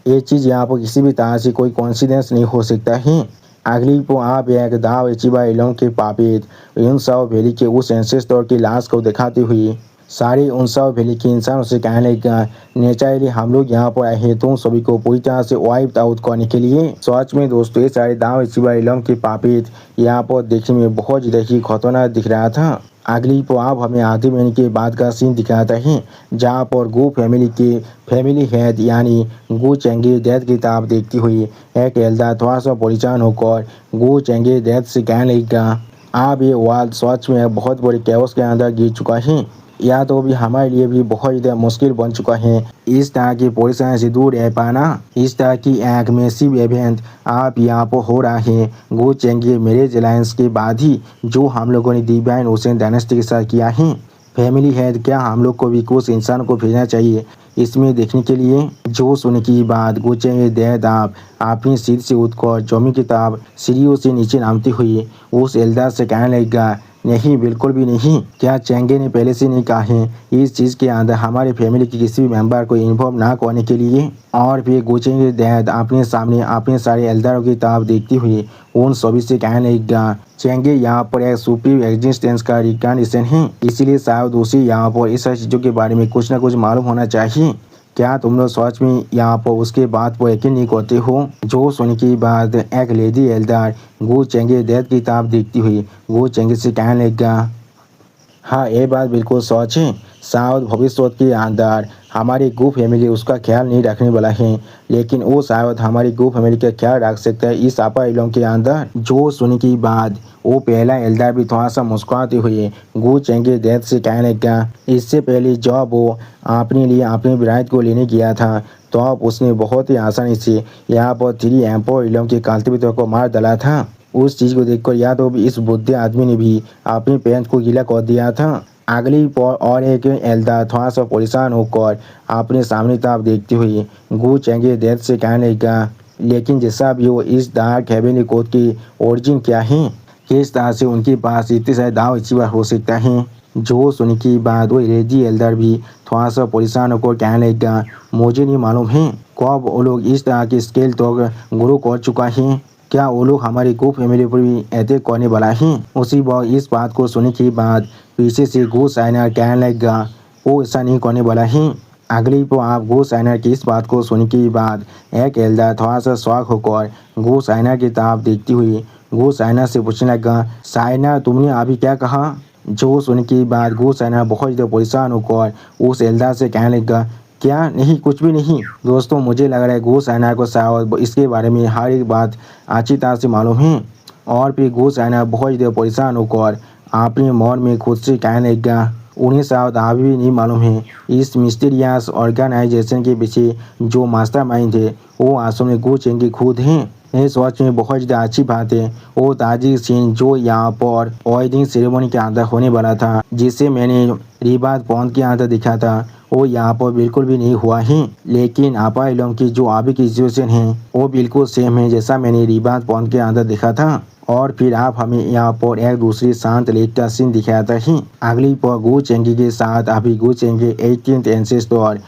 ये चीज़ यहाँ पर किसी भी तरह से कोई कॉन्सिडेंस नहीं हो सकता है। अगली को आप एक दाव इचिबा इलम के पापित इंसाओ वैली के उस एंसेस्टर की लाश को दिखाते हुए सारे इंसाओ वैली के इंसानों से कहने लगा, नेचुरली हम लोग यहाँ पर आए हैं तुम सभी को पूरी तरह से वाइप आउट करने के लिए। सच में दोस्तों ये सारे दाव इचिबा इलम के पापित यहाँ पर देखने में बहुत ज़्यादा ही खतरनाक दिख रहा था। अगली तो आप हमें आधे महीने के बाद का सीन दिखाता है जहाँ पर गो फैमिली के फैमिली हेड यानी गो चेंगे डेथ की किताब देखती हुई एक एल्दा थोड़ा सा परेशान होकर गो चेंगे डेथ से कहने लगेगा आप ये वाल सच में बहुत बड़े कैओस के अंदर गिर चुका है या तो भी हमारे लिए भी बहुत ज़्यादा मुश्किल बन चुका है इस तरह की परेशानी से दूर रह पाना। इस तरह की एक मैसिव इवेंट आप यहाँ पर हो रहा है गो चेंगे मैरिज अलायंस के बाद ही जो हम लोगों ने डिवाइन ओशन डायनेस्टी के साथ किया है। फैमिली हेड क्या हम लोग को भी कुछ इंसान को भेजना चाहिए इसमें देखने के लिए। जो सुनने की बात गोचेंगे देद आप अपनी सीट से उठकर जमी किताब सीढ़ियों से नीचे नामती हुई उस एल्दार से कहने लगेगा नहीं बिल्कुल भी नहीं। क्या चेंगे ने पहले से नहीं कहा है इस चीज़ के अंदर हमारे फैमिली के किसी भी मेंबर को इन्वॉल्व ना करने के लिए। और फिर गोचेंगे डैड अपने सामने अपने सारे एल्दारों की किताब देखती हुई उन सभी से कहने लगेगा चेंगे यहाँ पर एक सुप्रीम एग्जिस्टेंस का रिकॉग्निशन है इसलिए शायद उसे यहाँ पर इस चीज़ों के बारे में कुछ ना कुछ मालूम होना चाहिए। क्या तुम लोग सच में यहाँ पर उसके बात पर यकीन नहीं करते हो। जो सुनने की बात एक लेडी एल्दार गो चेंगे डेथ की किताब देखती हुई गो चेंगे से कहने लगेगा हाँ ये बात बिल्कुल सच है शायद भविष्य के अंदर हमारी गो फैमिली उसका ख्याल नहीं रखने वाला है लेकिन वो शायद हमारी गो फैमिली का ख्याल रख सकता है इस आपा इलों के अंदर। जो सुनने की बात वो पहला एल्दार भी थोड़ा सा मुस्कुराते हुए गो चेंगे डेथ से कहने लगा इससे पहले जब वो अपने लिए अपनी ब्राइड को लेने गया था तो अब उसने बहुत ही आसानी से यहाँ पर 3 एम्पोर इलों के कल्टिवेटर को मार डाला था। उस चीज़ को देखकर या तो भी इस बुद्धि आदमी ने भी अपने पेरेंट्स को गीला कर दिया था। अगली पर और एक एल्दा थोड़ा सा परेशान होकर अपने सामने तरफ देखते हुए गो चेंगे डेथ से कहने लगा लेकिन जैसा भी हो इस डार्क हेवन कोड की ओरिजिन क्या है किस तरह से उनके पास इतने सारे दाव अचीवर हो सकता है। जो सुन की बात वो रेजी एल्डर भी थोड़ा सा परेशान होकर कहने लगा मुझे नहीं मालूम है कब वो लोग इस तरह के स्केल तो गुरु कर चुका है क्या वो लोग हमारी गो फैमिली पर भी अटैक करने वाला है। उसी वक्त इस बात को सुनने के बाद पीछे से गो साइनर कहने लगा वो ऐसा नहीं करने वाला है। अगली को आप गो साइनर की इस बात को सुनने के बाद एक एल्डर थोड़ा सा शौक होकर गो साइनर की तरफ देखती हुई गो साइनर से पूछने लगा साइनर तुमने अभी क्या कहा। जो सुनने के बाद गो साइनर बहुत ज़्यादा परेशान होकर उस एल्डर से कहने लगा क्या नहीं कुछ भी नहीं। दोस्तों मुझे लग रहा है गो साइनर को शायद इसके बारे में हर एक बात अच्छी तरह से मालूम है। और फिर गो साइनर बहुत ज़्यादा परेशान होकर अपने मन में खुद से कहने लगा उन्हें शायद अभी भी नहीं मालूम है इस मिस्टीरियस ऑर्गेनाइजेशन के पीछे जो मास्टरमाइंड है वो असल में गो चेंगे खुद हैं। ये सच में बहुत ज़्यादा अच्छी बात है। वो ताजिक सीन जो यहाँ पर वेडिंग सेरेमनी के अंदर होने वाला था जिसे मैंने रिबात पॉन्ड के अंदर दिखा था वो यहाँ पर बिल्कुल भी नहीं हुआ है लेकिन आपा इलोम की जो अभी की सिचुएशन है वो बिल्कुल सेम है जैसा मैंने रिबात पॉन्ड के अंदर देखा था। और फिर आप हमें यहाँ पर एक दूसरी शांत लेक का सीन दिखाता है। अगली पर गो चेंगे के साथ अभी गो चेंगे 18th एंसेस्टर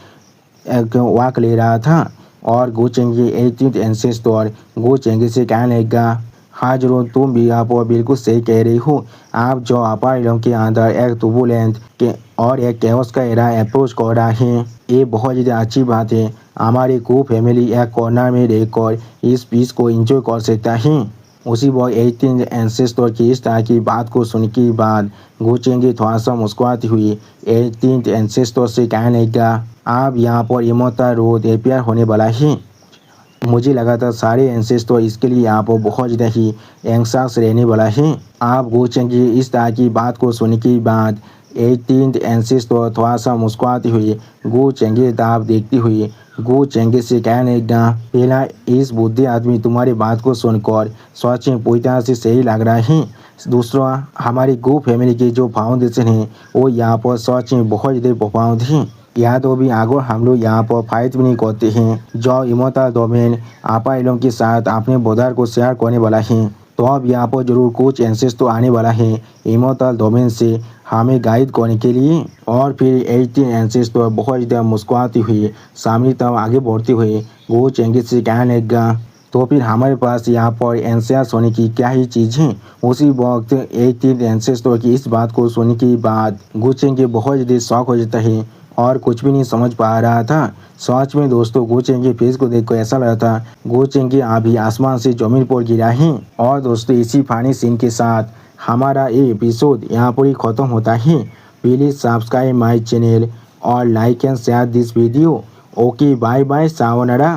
वाक ले रहा था और गो चेंगे 18th एंसेस्टर गो चेंगे से कहने लगा हाँ जरूर तुम भी यहाँ पर बिल्कुल सही कह रही हो। आप जो आपा इलोम के अंदर एक तुबुलेंट के और एक कैओस का एरा अप्रोच कर रहा है ये बहुत ज़्यादा अच्छी बात है। हमारी गो फैमिली एक कॉर्नर में रहकर इस पीस को एंजॉय कर सकता है। उसी वक्त 18th एंसेस्टर की इस तरह की बात को सुन के बाद गो चेंगे थोड़ा सा मुस्कुराती हुई 18th एंसेस्टर से कहने लगा आप यहाँ पर इमोता रोड एपियर होने वाला है। मुझे लगा था सारे एंसेस्टर इसके लिए यहाँ पर बहुत ज़्यादा ही एंग्जास रहने वाला है। आप गो चेंगे इस तरह की बात को सुनने के बाद 18th एंसेस्टर थोड़ा सा मुस्कुराती हुई गो चेंगे दाब देखती हुई गो चेंगे से कहने लगा पहला इस बुद्धि आदमी तुम्हारी बात को सुनकर सच में पूरी तरह से सही लग रहा है। दूसरा हमारी गो फैमिली की जो फाउंडेशन है वो यहाँ पर सच में बहुत ज़्यादा प्रभावित है। या तो भी अगर हम लोग यहाँ पर फाइट भी नहीं करते हैं जो इमोर्टल डोमेन आपा इलों के साथ अपने बॉर्डर को शेयर करने वाला है तो अब यहाँ पर जरूर कुछ एंसेस्टर आने वाला है इमोर्टल डोमेन से हमें गाइड करने के लिए। और फिर 18 एंसेस्टर बहुत ज़्यादा मुस्कुराती हुई सामने तब आगे बढ़ते हुए गो चेंगे से कहने लगा तो फिर हमारे पास यहाँ पर एंसेस होने की क्या ही चीज़ है। उसी वक्त 18 एंसेस्टर की इस बात को सुनने के बाद गो चेंगे बहुत ज़्यादा शौक हो जाता है और कुछ भी नहीं समझ पा रहा था। सच में दोस्तों गो चेंगे फेस को देखकर ऐसा लगा था गो चेंगे अभी आसमान से जमीन पर गिरा है। और दोस्तों इसी फानी सीन के साथ हमारा ये एपिसोड यहाँ पर ही ख़त्म होता है। प्लीज़ सब्सक्राइब माय चैनल और like and share this video. Okay, bye bye, sayonara.